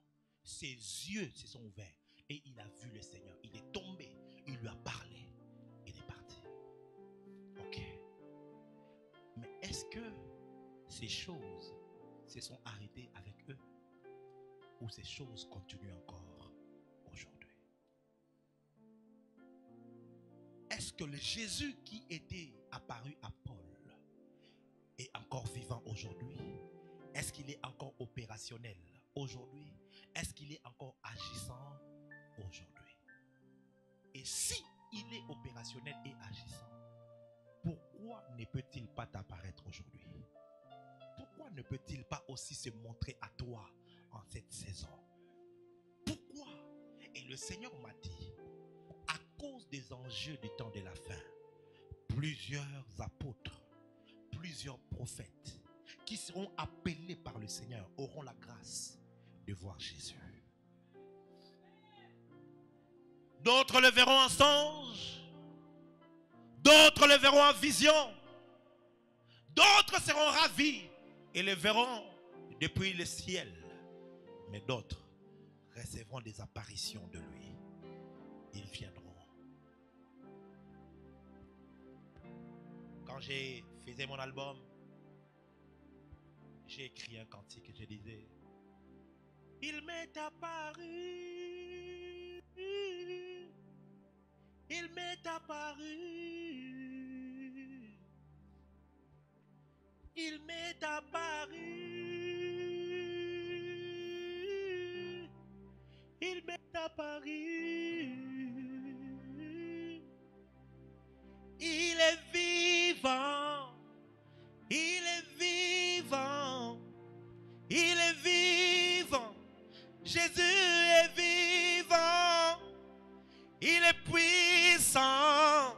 Ses yeux se sont ouverts et il a vu le Seigneur. Il est tombé. Il lui a parlé. Il est parti. Ok. Mais est-ce que ces choses se sont arrêtées avec eux ou ces choses continuent encore aujourd'hui? Est-ce que le Jésus qui était apparu à Paul est encore vivant aujourd'hui? Est-ce qu'il est encore opérationnel aujourd'hui? Est-ce qu'il est encore agissant aujourd'hui? Et si il est opérationnel et agissant, pourquoi ne peut-il pas t'apparaître aujourd'hui? Pourquoi ne peut-il pas aussi se montrer à toi en cette saison? Pourquoi? Et le Seigneur m'a dit, à cause des enjeux du temps de la fin, plusieurs apôtres, plusieurs prophètes qui seront appelés par le Seigneur auront la grâce de voir Jésus. D'autres le verront en songe, d'autres le verront en vision, d'autres seront ravis et le verront depuis le ciel, mais d'autres recevront des apparitions de lui. Ils viendront. Quand j'ai fait mon album, j'ai écrit un cantique et je disais, il m'est apparu, il m'est apparu, il m'est apparu, il m'est apparu, il est vivant, il est vivant, il Jésus est vivant. Il est puissant.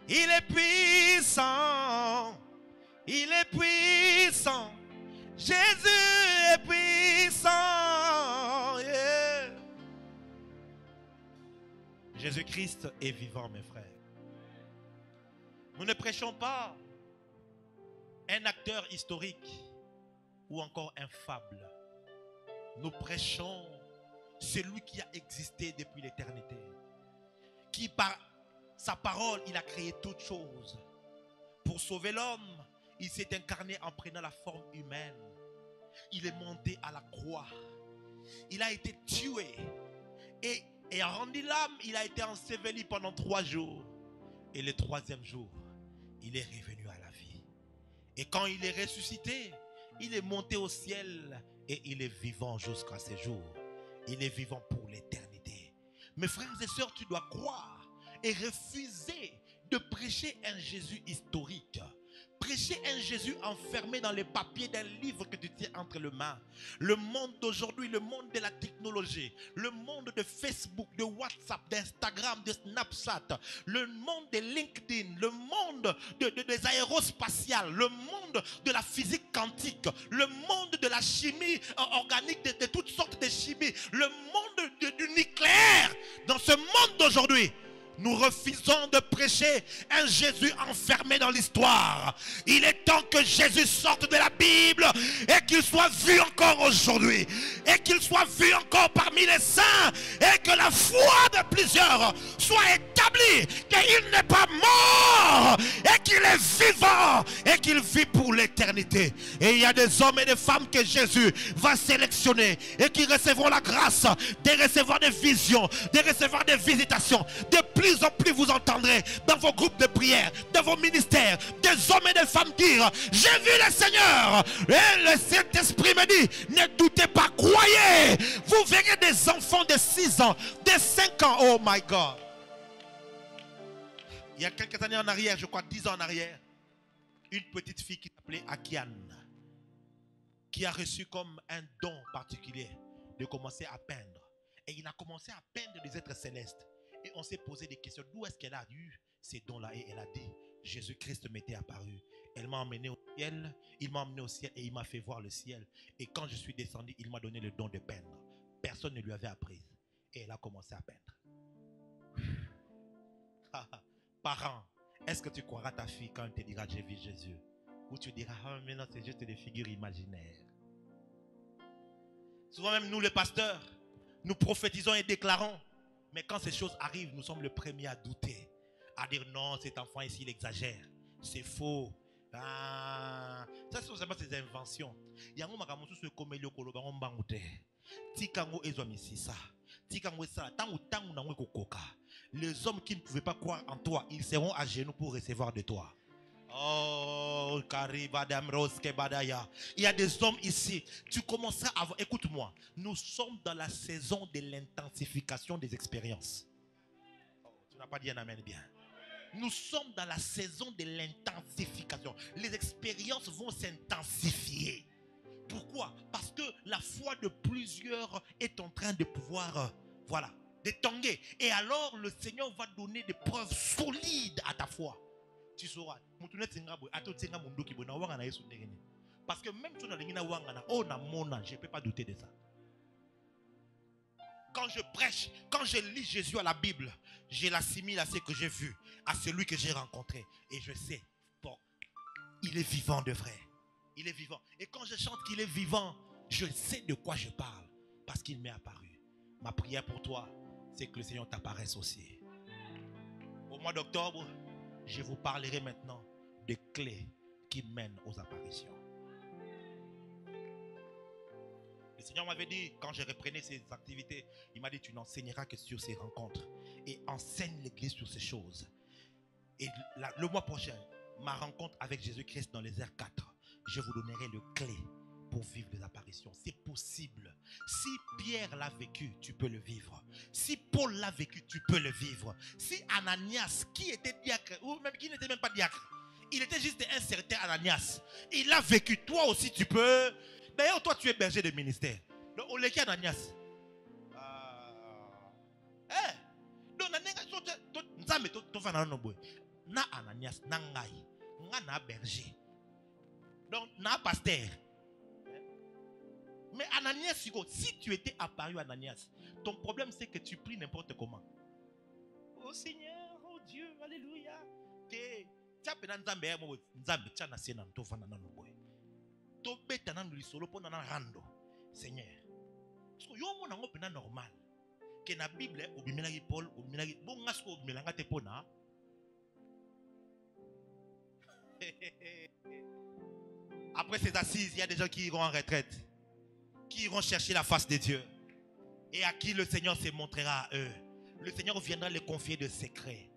Il est puissant. Il est puissant. Jésus est puissant. Yeah. Jésus-Christ est vivant, mes frères. Nous ne prêchons pas un acteur historique ou encore un fable. Nous prêchons celui qui a existé depuis l'éternité, qui par sa parole, il a créé toutes choses. Pour sauver l'homme, il s'est incarné en prenant la forme humaine. Il est monté à la croix. Il a été tué. Et rendu l'âme, il a été enseveli pendant 3 jours. Et le 3e jour, il est revenu à la vie. Et quand il est ressuscité, il est monté au ciel et il est vivant jusqu'à ce jour. Il est vivant pour l'éternité. Mes frères et sœurs, tu dois croire et refuser de prêcher un Jésus historique. Prêcher un Jésus enfermé dans les papiers d'un livre que tu tiens entre les mains. Le monde d'aujourd'hui, le monde de la technologie, le monde de Facebook, de WhatsApp, d'Instagram, de Snapchat, le monde de LinkedIn, le monde des aérospatiales, le monde de la physique quantique, le monde de la chimie organique, de toutes sortes de chimie, le monde du nucléaire. Dans ce monde d'aujourd'hui, nous refusons de prêcher un Jésus enfermé dans l'histoire. Il est temps que Jésus sorte de la Bible et qu'il soit vu encore aujourd'hui. Et qu'il soit vu encore parmi les saints. Et que la foi de plusieurs soit établie. Qu'il n'est pas mort. Et qu'il est vivant. Et qu'il vit pour l'éternité. Et il y a des hommes et des femmes que Jésus va sélectionner. Et qui recevront la grâce de recevoir des visions. De recevoir des visitations. De plus en plus vous entendrez dans vos groupes de prière, dans vos ministères, des hommes et des femmes dire: j'ai vu le Seigneur. Et le Saint-Esprit me dit: ne doutez pas, croyez. Vous verrez des enfants de 6 ans, de 5 ans. Oh my God. Il y a quelques années en arrière, je crois 10 ans en arrière, une petite fille qui s'appelait Akian, qui a reçu comme un don particulier de commencer à peindre. Et il a commencé à peindre des êtres célestes. Et on s'est posé des questions. D'où est-ce qu'elle a eu ces dons-là? Et elle a dit: Jésus-Christ m'était apparu. Elle m'a emmené au ciel. Il m'a emmené au ciel et il m'a fait voir le ciel. Et quand je suis descendu, il m'a donné le don de peindre. Personne ne lui avait appris. Et elle a commencé à peindre. Parents, est-ce que tu croiras ta fille quand elle te dira: j'ai vu Jésus? Ou tu diras: ah, mais non, c'est juste des figures imaginaires. Souvent même nous les pasteurs, nous prophétisons et déclarons. Mais quand ces choses arrivent, nous sommes les premiers à douter. À dire: non, cet enfant ici, il exagère. C'est faux. Ah, ça, c'est vraiment ses inventions. Les hommes qui ne pouvaient pas croire en toi, ils seront à genoux pour recevoir de toi. Oh, il y a des hommes ici. Tu commenceras à voir. Écoute-moi. Nous sommes dans la saison de l'intensification des expériences. Oh, tu n'as pas dit un amen bien. Nous sommes dans la saison de l'intensification. Les expériences vont s'intensifier. Pourquoi? Parce que la foi de plusieurs est en train de pouvoir, de tanguer. Et alors le Seigneur va donner des preuves solides à ta foi. Tu sauras. Parce que même si on a je ne peux pas douter de ça. Quand je prêche, quand je lis Jésus à la Bible, je l'assimile à ce que j'ai vu, à celui que j'ai rencontré. Et je sais, bon, il est vivant de vrai. Il est vivant. Et quand je chante qu'il est vivant, je sais de quoi je parle. Parce qu'il m'est apparu. Ma prière pour toi, c'est que le Seigneur t'apparaisse aussi. Au mois d'octobre, je vous parlerai maintenant des clés qui mènent aux apparitions. Le Seigneur m'avait dit, quand je reprenais ces activités, il m'a dit: tu n'enseigneras que sur ces rencontres. Et enseigne l'église sur ces choses. Et le mois prochain, ma rencontre avec Jésus-Christ dans les airs 4, je vous donnerai le clé pour vivre les apparitions. C'est possible. Si Pierre l'a vécu, tu peux le vivre. Si Paul l'a vécu, tu peux le vivre. Si Ananias, qui était diacre, ou même qui n'était même pas diacre, il était juste un certain Ananias, il l'a vécu, toi aussi tu peux. D'ailleurs, toi tu es berger de ministère. Donc, on l'a Ananias. Donc, na Ananias, na ngai, na berger. Donc, na pasteur. Mais Ananias, si tu étais apparu Ananias, ton problème c'est que tu pries n'importe comment. Oh Seigneur, oh Dieu, alléluia. Seigneur. Parce que yo mona ngo pena normal. Que na Bible obimelaki Paul, obimelaki bon ngasko obimelanga te pona. Après ces assises, il y a des gens qui iront en retraite, qui iront chercher la face de Dieu et à qui le Seigneur se montrera à eux. Le Seigneur viendra les confier de secrets.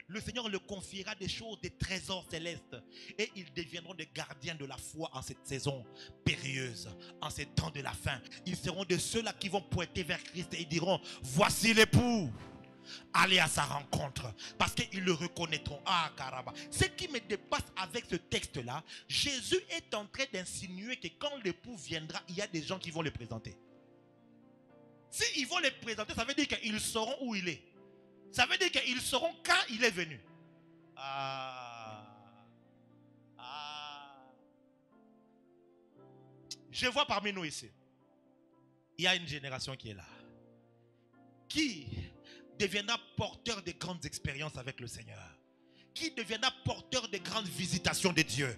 Le Seigneur leur confiera des choses, des trésors célestes. Et ils deviendront des gardiens de la foi en cette saison périlleuse, en ces temps de la fin. Ils seront de ceux-là qui vont pointer vers Christ et ils diront, voici l'époux. Allez à sa rencontre. Parce qu'ils le reconnaîtront. Ah, caramba. Ce qui me dépasse avec ce texte-là, Jésus est en train d'insinuer que quand l'époux viendra, il y a des gens qui vont le présenter. S'ils vont le présenter, ça veut dire qu'ils sauront où il est. Ça veut dire qu'ils sauront quand il est venu. Je vois parmi nous ici, il y a une génération qui est là, qui deviendra porteur de grandes expériences avec le Seigneur, qui deviendra porteur de grandes visitations de Dieu,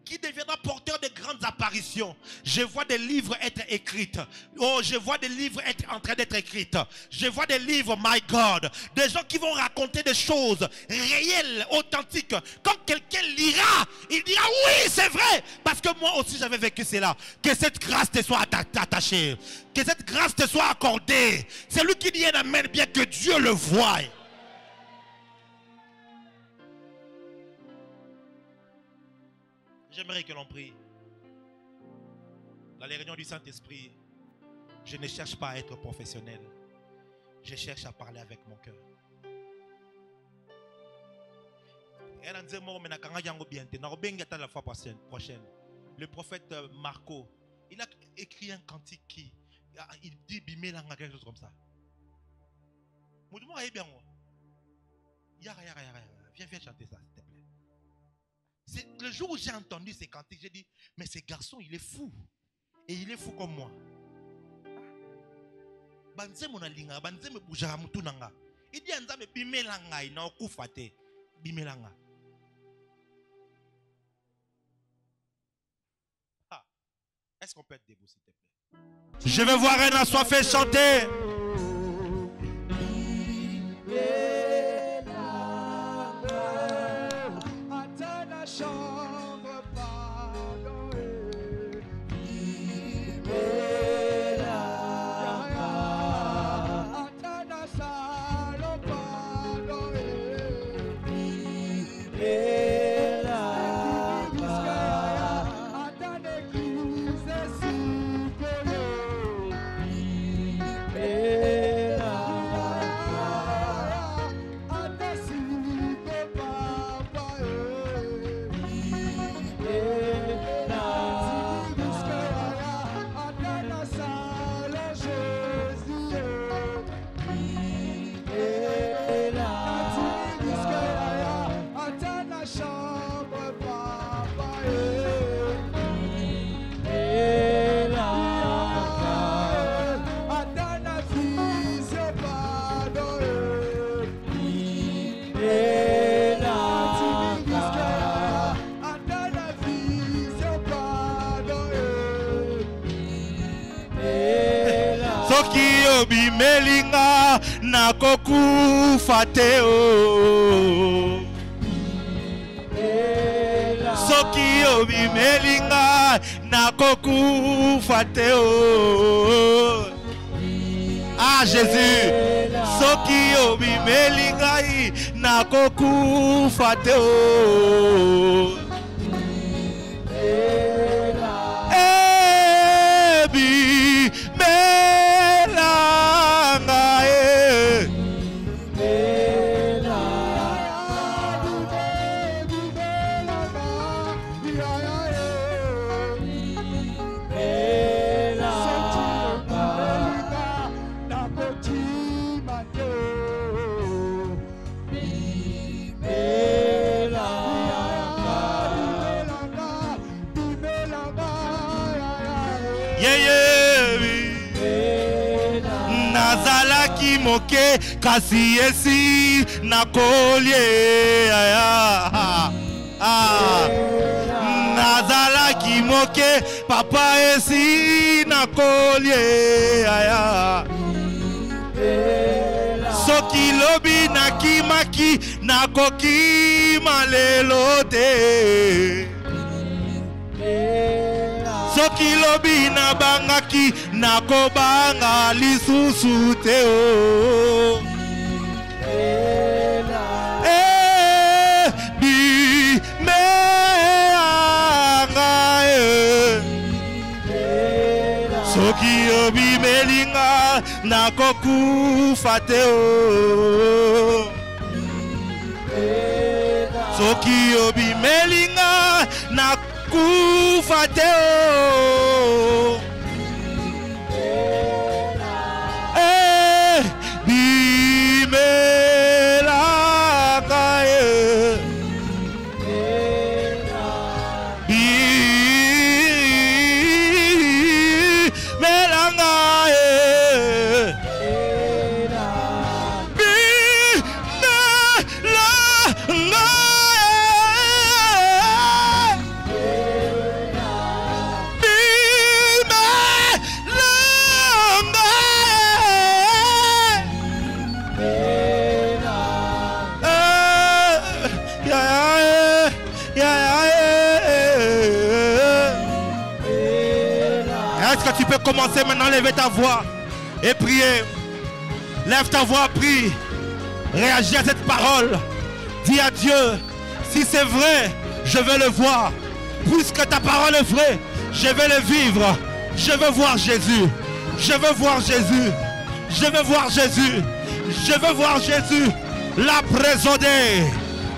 qui deviendra porteur de grandes apparitions. Je vois des livres être écrits. Oh, je vois des livres être en train d'être écrits. Je vois des livres, my God, des gens qui vont raconter des choses réelles, authentiques. Quand quelqu'un lira, il dira oui, c'est vrai, parce que moi aussi j'avais vécu cela. Que cette grâce te soit attachée, que cette grâce te soit accordée. C'est lui qui dit un amen, bien que Dieu le voie. J'aimerais que l'on prie. Dans les réunions du Saint-Esprit, je ne cherche pas à être professionnel. Je cherche à parler avec mon cœur. La fois prochaine, le prophète Marco, il a écrit un cantique qui il dit bimelanga, quelque chose comme ça. Viens chanter ça, s'il te plaît. C'est le jour où j'ai entendu ces cantiques, j'ai dit, mais ce garçon, il est fou. Et il est fou comme moi. Il dit, est-ce qu'on peut être debout, s'il te plaît? Je vais voir un assoiffé chanter. Bimelinga na koku fateo Soki obi melinga na koku fateo. Ah Jésus, Soki obi melinga na koku fateo. Yeyebi nazalaki moke kasi esi nakolie nazalaki moke papa esi nakolie soki lobi nakimaki nakokima lelo te soki lobi na bangaki nakobanga lisusu te o soki lobi melinga nakokufa te o soki lobi melinga nakufa te o Tu peux commencer maintenant, lever ta voix et prier. Lève ta voix, prie. Réagis à cette parole. Dis à Dieu, si c'est vrai, je veux le voir. Puisque ta parole est vraie, je vais le vivre. Je veux voir Jésus. Je veux voir Jésus. Je veux voir Jésus. Je veux voir Jésus. La présenter.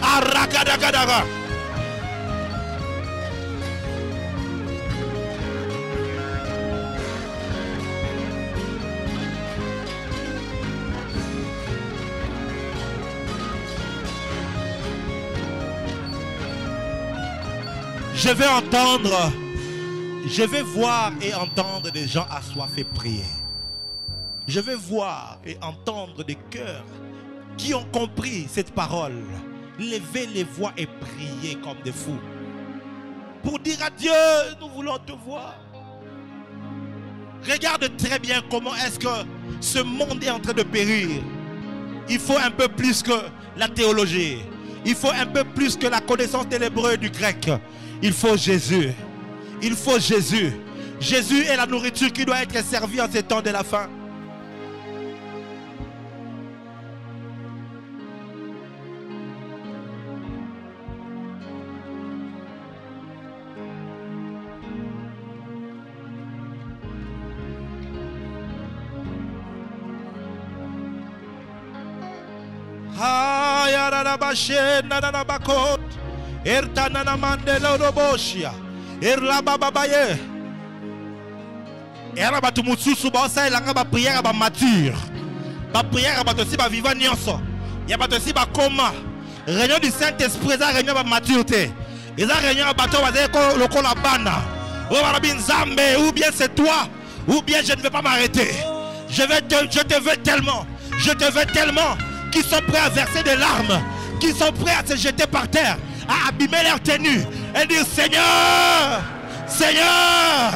Arakadakadara. Je vais entendre, je vais voir et entendre des gens assoiffés prier. Je vais voir et entendre des cœurs qui ont compris cette parole. Lever les voix et prier comme des fous. Pour dire à Dieu, nous voulons te voir. Regarde très bien comment est-ce que ce monde est en train de périr. Il faut un peu plus que la théologie. Il faut un peu plus que la connaissance de l'hébreu et du grec. Il faut Jésus. Il faut Jésus. Jésus est la nourriture qui doit être servie en ces temps de la faim. Ertanana mandela roboshia erla babaye era batu mutsusu ba sa elanga ba prière ba mature ba prière ba tosi ba vivant nyonso ya ba tosi ba koma réunion du Saint-Esprit za réunion ba maturité eza réunion ba to ba zeko lokola bana o ba bin zambe ou bien c'est toi ou bien je ne vais pas m'arrêter je te veux tellement qui sont prêts à verser des larmes qui sont prêts à se jeter par terre à abîmer leur tenue et dire Seigneur, Seigneur,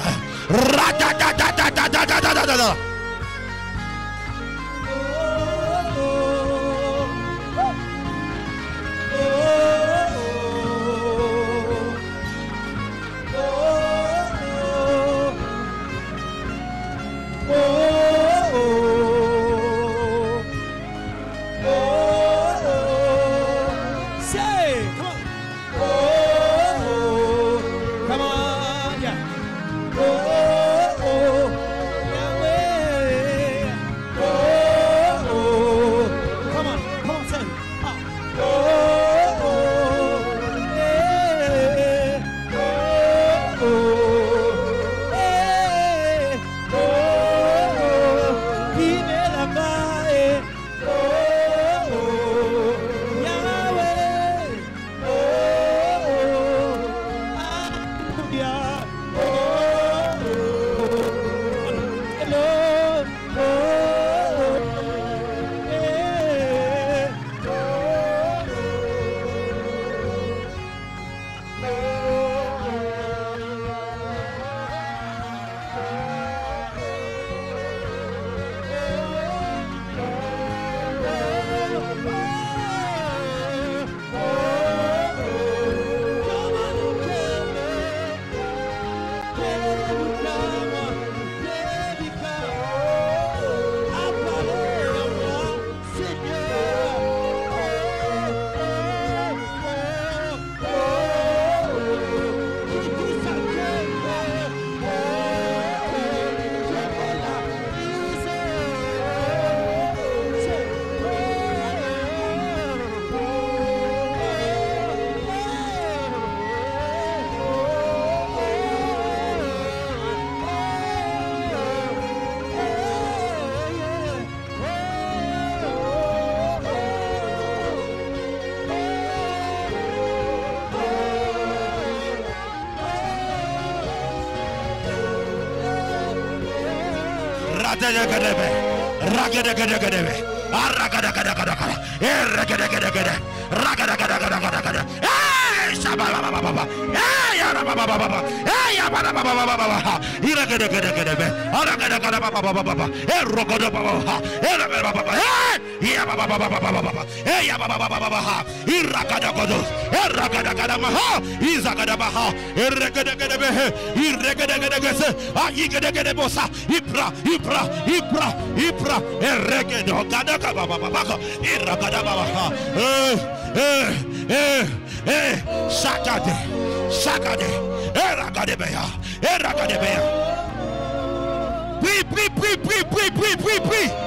Prie.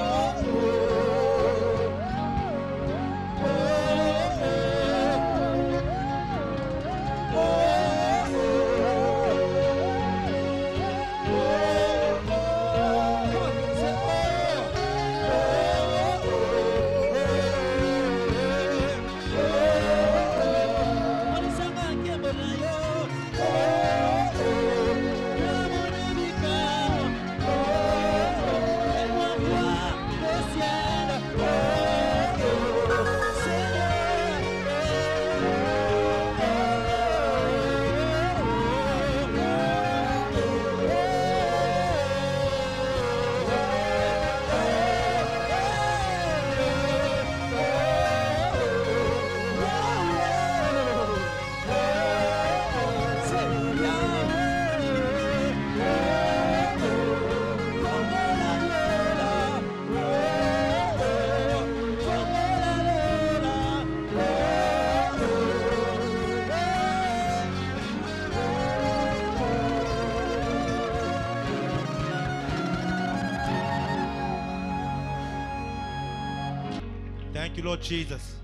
Thank you, Lord Jesus.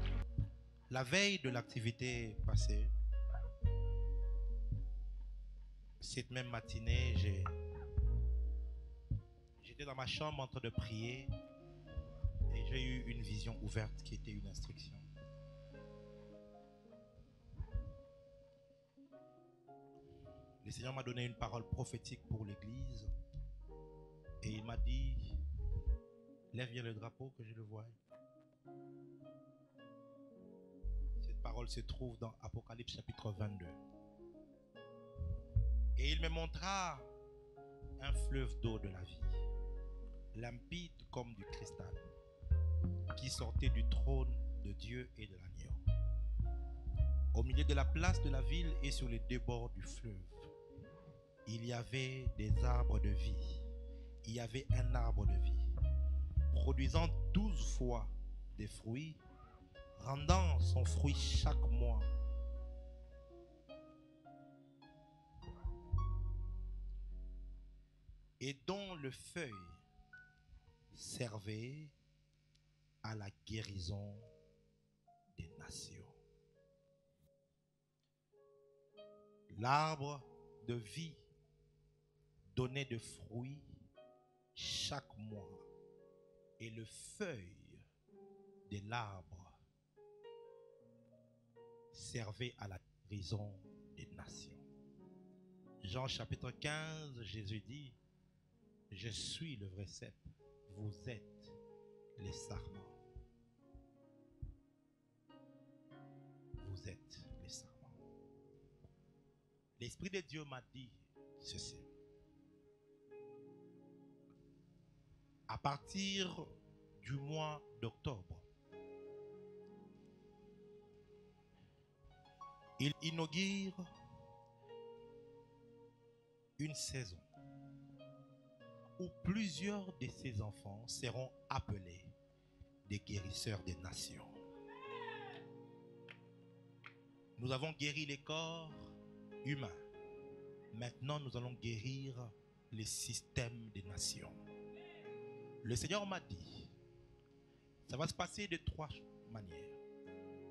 La veille de l'activité passée, cette même matinée, j'étais dans ma chambre en train de prier et j'ai eu une vision ouverte qui était une instruction. Le Seigneur m'a donné une parole prophétique pour l'église et il m'a dit, lève bien le drapeau que je le voie. Cette parole se trouve dans Apocalypse chapitre 22. Et il me montra un fleuve d'eau de la vie, limpide comme du cristal, qui sortait du trône de Dieu et de l'agneau. Au milieu de la place de la ville et sur les deux bords du fleuve, il y avait des arbres de vie. Il y avait un arbre de vie, produisant 12 fois des fruits, rendant son fruit chaque mois. Et dont le feuille servait à la guérison des nations. L'arbre de vie donnait de fruits chaque mois, et le feuille de l'arbre servait à la guérison des nations. Jean chapitre 15, Jésus dit, je suis le vrai cep, vous êtes les sarments. Vous êtes les sarments. L'Esprit de Dieu m'a dit ceci. À partir du mois d'octobre, il inaugure une saison où plusieurs de ces enfants seront appelés des guérisseurs des nations. Nous avons guéri les corps humains. Maintenant, nous allons guérir les systèmes des nations. Le Seigneur m'a dit, ça va se passer de 3 manières.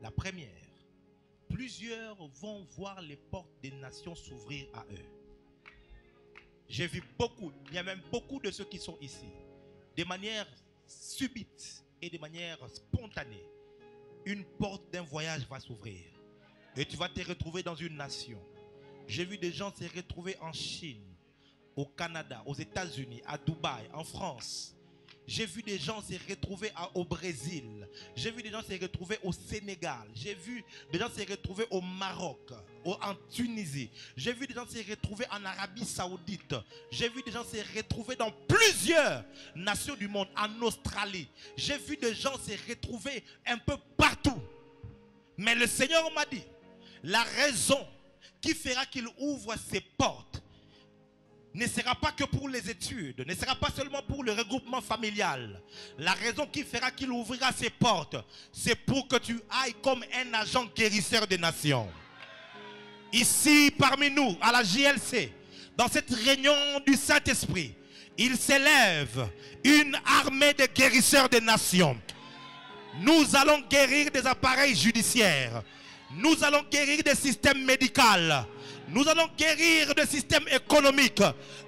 La première, plusieurs vont voir les portes des nations s'ouvrir à eux. J'ai vu beaucoup, il y a même beaucoup de ceux qui sont ici, de manière subite et de manière spontanée, une porte d'un voyage va s'ouvrir. Et tu vas te retrouver dans une nation. J'ai vu des gens se retrouver en Chine, au Canada, aux États-Unis, à Dubaï, en France. J'ai vu des gens se retrouver au Brésil. J'ai vu des gens se retrouver au Sénégal. J'ai vu des gens se retrouver au Maroc, en Tunisie. J'ai vu des gens se retrouver en Arabie Saoudite. J'ai vu des gens se retrouver dans plusieurs nations du monde, en Australie. J'ai vu des gens se retrouver un peu partout. Mais le Seigneur m'a dit, la raison qui fera qu'il ouvre ses portes ne sera pas que pour les études, ne sera pas seulement pour le regroupement familial. La raison qui fera qu'il ouvrira ses portes, c'est pour que tu ailles comme un agent guérisseur des nations. Ici, parmi nous, à la JLC, dans cette réunion du Saint-Esprit, il s'élève une armée de guérisseurs des nations. Nous allons guérir des appareils judiciaires. Nous allons guérir des systèmes médicaux. Nous allons guérir des systèmes économiques.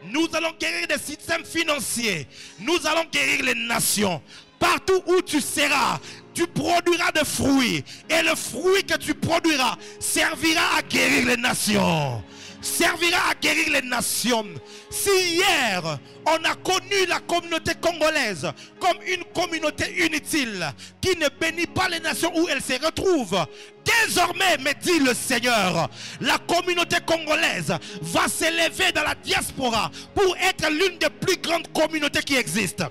Nous allons guérir des systèmes financiers. Nous allons guérir les nations. Partout où tu seras, tu produiras des fruits. Et le fruit que tu produiras servira à guérir les nations. Servira à guérir les nations. Si hier, on a connu la communauté congolaise comme une communauté inutile qui ne bénit pas les nations où elle se retrouve, désormais, me dit le Seigneur, la communauté congolaise va s'élever dans la diaspora pour être l'une des plus grandes communautés qui existent.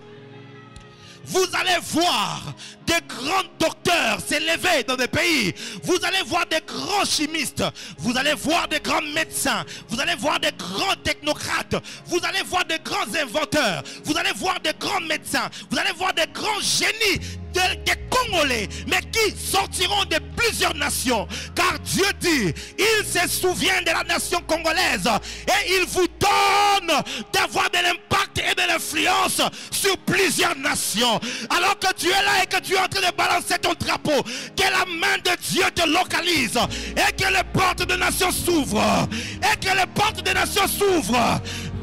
Vous allez voir des grands docteurs s'élever dans des pays. Vous allez voir des grands chimistes. Vous allez voir des grands médecins. Vous allez voir des grands technocrates. Vous allez voir des grands inventeurs. Vous allez voir des grands médecins. Vous allez voir des grands génies des Congolais, mais qui sortiront de plusieurs nations. Car Dieu dit, il se souvient de la nation congolaise et il vous donne d'avoir de l'impact et de l'influence sur plusieurs nations. Alors que tu es là et que tu es en train de balancer ton drapeau, que la main de Dieu te localise et que les portes de nations s'ouvrent. Et que les portes des nations s'ouvrent.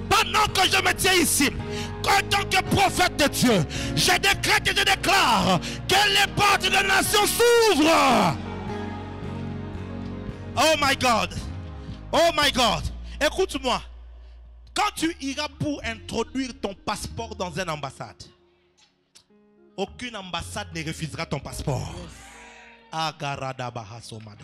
Pendant que je me tiens ici, en tant que prophète de Dieu, je décrète et je déclare que les portes de la nation s'ouvrent. Oh my God. Oh my God. Écoute-moi. Quand tu iras pour introduire ton passeport dans une ambassade, aucune ambassade ne refusera ton passeport. Agarada bahasomade.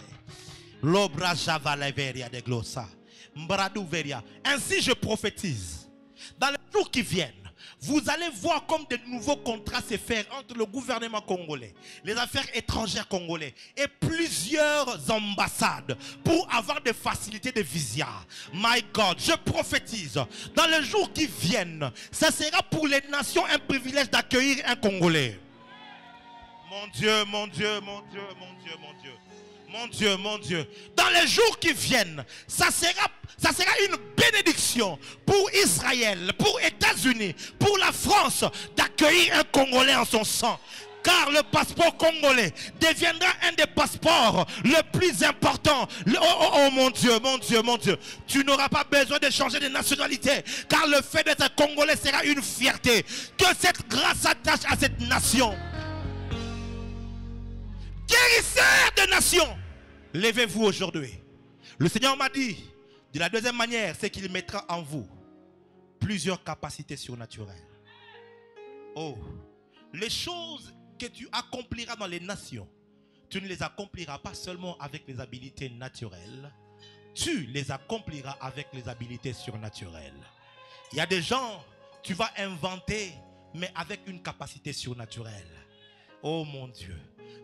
L'obra javaleveria de glossa. Mbradouveria. Ainsi je prophétise. Dans les jours qui viennent, vous allez voir comme de nouveaux contrats se faire entre le gouvernement congolais, les affaires étrangères congolais et plusieurs ambassades pour avoir des facilités de visa. My God, je prophétise, dans les jours qui viennent, ça sera pour les nations un privilège d'accueillir un Congolais. Mon Dieu, mon Dieu, mon Dieu, mon Dieu, mon Dieu. Mon Dieu, mon Dieu. Dans les jours qui viennent, ça sera une bénédiction pour Israël, pour les États-Unis, pour la France, d'accueillir un Congolais en son sang. Car le passeport congolais deviendra un des passeports le plus important. Oh mon Dieu, mon Dieu, mon Dieu. Tu n'auras pas besoin de changer de nationalité. Car le fait d'être Congolais sera une fierté. Que cette grâce s'attache à cette nation. Guérisseurs de nations, levez-vous aujourd'hui. Le Seigneur m'a dit, de la deuxième manière, c'est qu'il mettra en vous plusieurs capacités surnaturelles. Oh, les choses que tu accompliras dans les nations, tu ne les accompliras pas seulement avec les habiletés naturelles, tu les accompliras avec les habiletés surnaturelles. Il y a des gens, tu vas inventer, mais avec une capacité surnaturelle. Oh mon Dieu.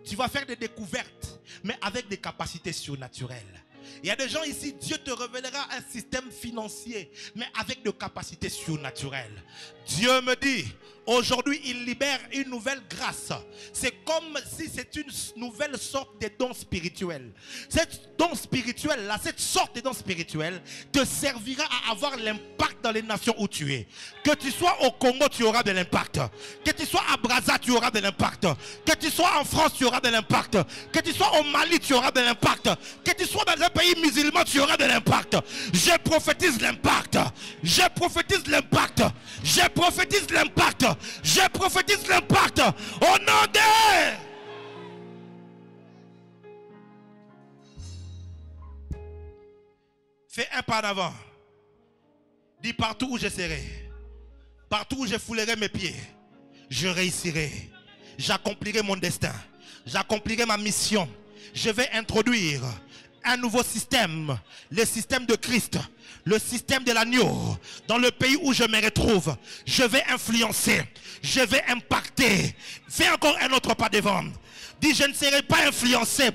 Tu vas faire des découvertes, mais avec des capacités surnaturelles. Il y a des gens ici, Dieu te révélera un système financier, mais avec des capacités surnaturelles. Dieu me dit, aujourd'hui, il libère une nouvelle grâce. C'est comme si c'est une nouvelle sorte de don spirituel. Cette don spirituel là, cette sorte de don spirituel te servira à avoir l'impact dans les nations où tu es. Que tu sois au Congo, tu auras de l'impact. Que tu sois à Brazza, tu auras de l'impact. Que tu sois en France, tu auras de l'impact. Que tu sois au Mali, tu auras de l'impact. Que tu sois dans un pays musulman, tu auras de l'impact. Je prophétise l'impact. Je prophétise l'impact. Je prophétise l'impact. Je prophétise l'impact. Au nom de... Fais un pas en avant. Dis partout où je serai. Partout où je foulerai mes pieds. Je réussirai. J'accomplirai mon destin. J'accomplirai ma mission. Je vais introduire un nouveau système. Le système de Christ. Le système de l'agneau. Dans le pays où je me retrouve. Je vais influencer. Je vais impacter. Fais encore un autre pas devant. Dis, je ne serai pas influencé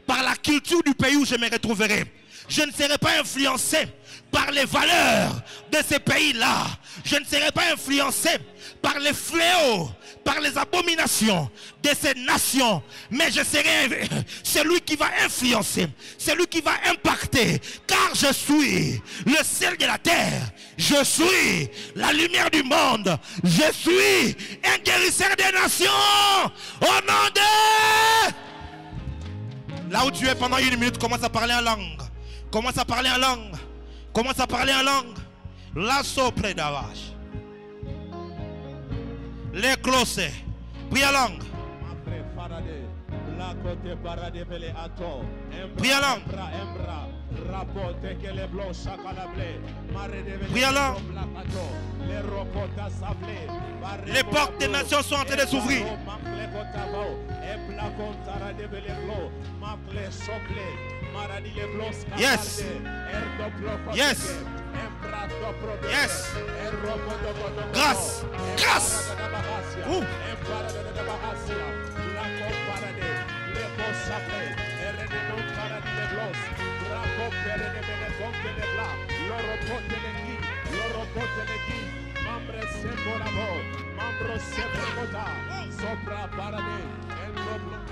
par la culture du pays où je me retrouverai. Je ne serai pas influencé par les valeurs de ces pays-là. Je ne serai pas influencé par les fléaux, par les abominations de ces nations. Mais je serai celui qui va influencer, celui qui va impacter. Car je suis le sel de la terre. Je suis la lumière du monde. Je suis un guérisseur des nations. Au nom de... Là où tu es pendant une minute, commence à parler en langue. Commence à parler en langue. Commence à parler en langue. La sopre d'avache. Les closes. Prie en langue. Prie en langue. Prie en langue. Les portes des nations sont en train de s'ouvrir. Yes. Yes. Yes. Grâce. Grâce. Ouh.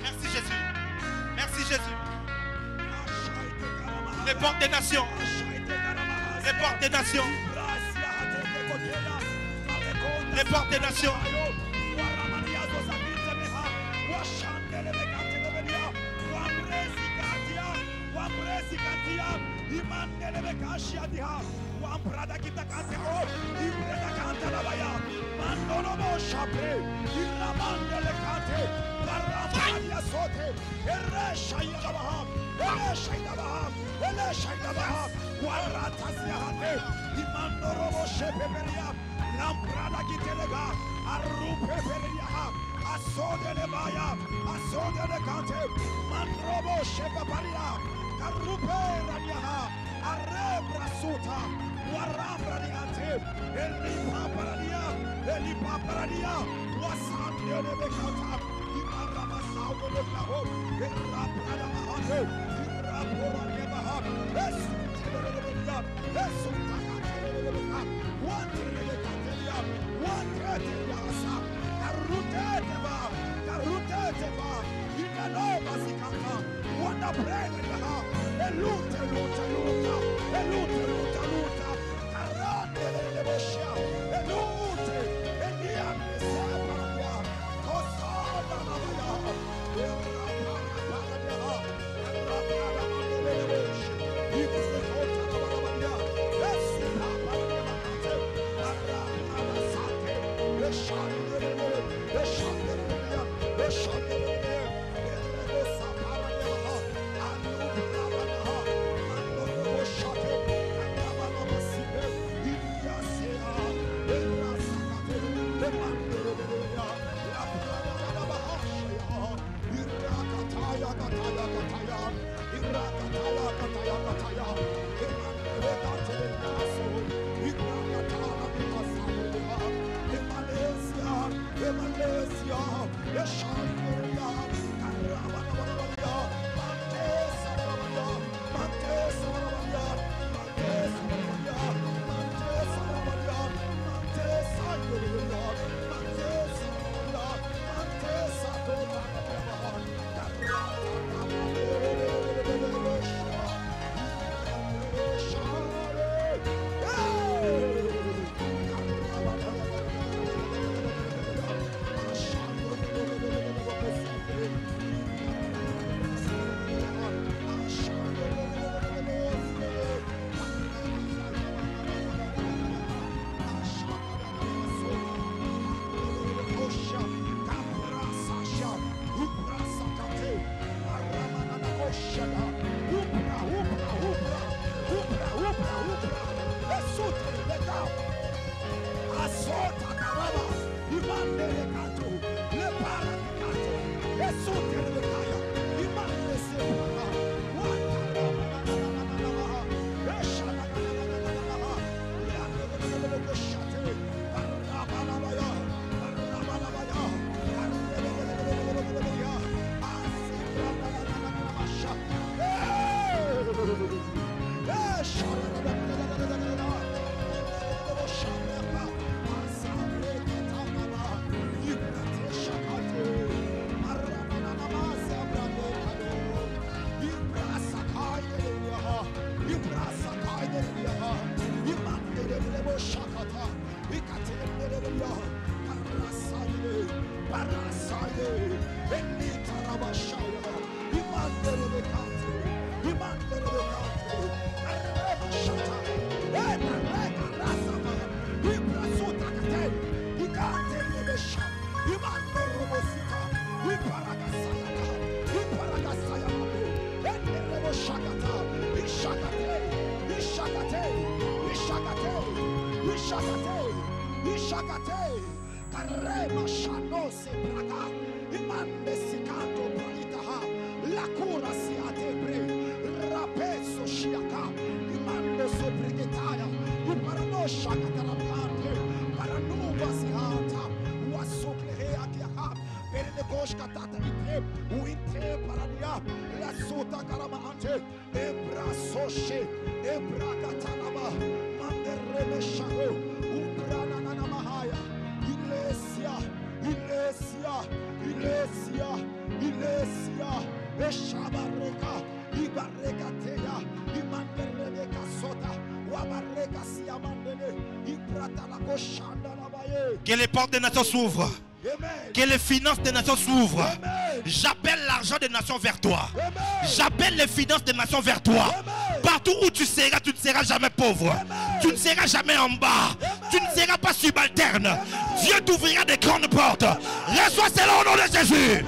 Merci Jésus. Merci Jésus. Les portes des nations. Les portes des nations. Les portes des nations. Mante Ishakate, Karema Shano Sebraga, Imande Sikato Pralitaha, Lakura Siatebre, Rapeso Shiaka, Imando Sobregetaya, Iparano Shakatarapante, Paranuba Siata, Wasuklehea Kiaka, Berenegoshka Tata Ite, Uinte Parania, La Sota Karamaante, Ebra Soshe, Ebra Katanama, Mandereme Shago. Iglesia, Iglesia, Iglesia, Iglesia, Eshabareka, Ibaregatea, Imanderebeka Sota, Wabareka Siamandele, Ibratala Shanda Labaye. Que les portes des nations s'ouvrent. Que les finances des nations s'ouvrent. J'appelle l'argent des nations vers toi. J'appelle les finances des nations vers toi. Partout où tu ne seras jamais pauvre. Tu ne seras jamais en bas. Tu ne seras pas subalterne. Dieu t'ouvrira des grandes portes. Reçois cela au nom de Jésus.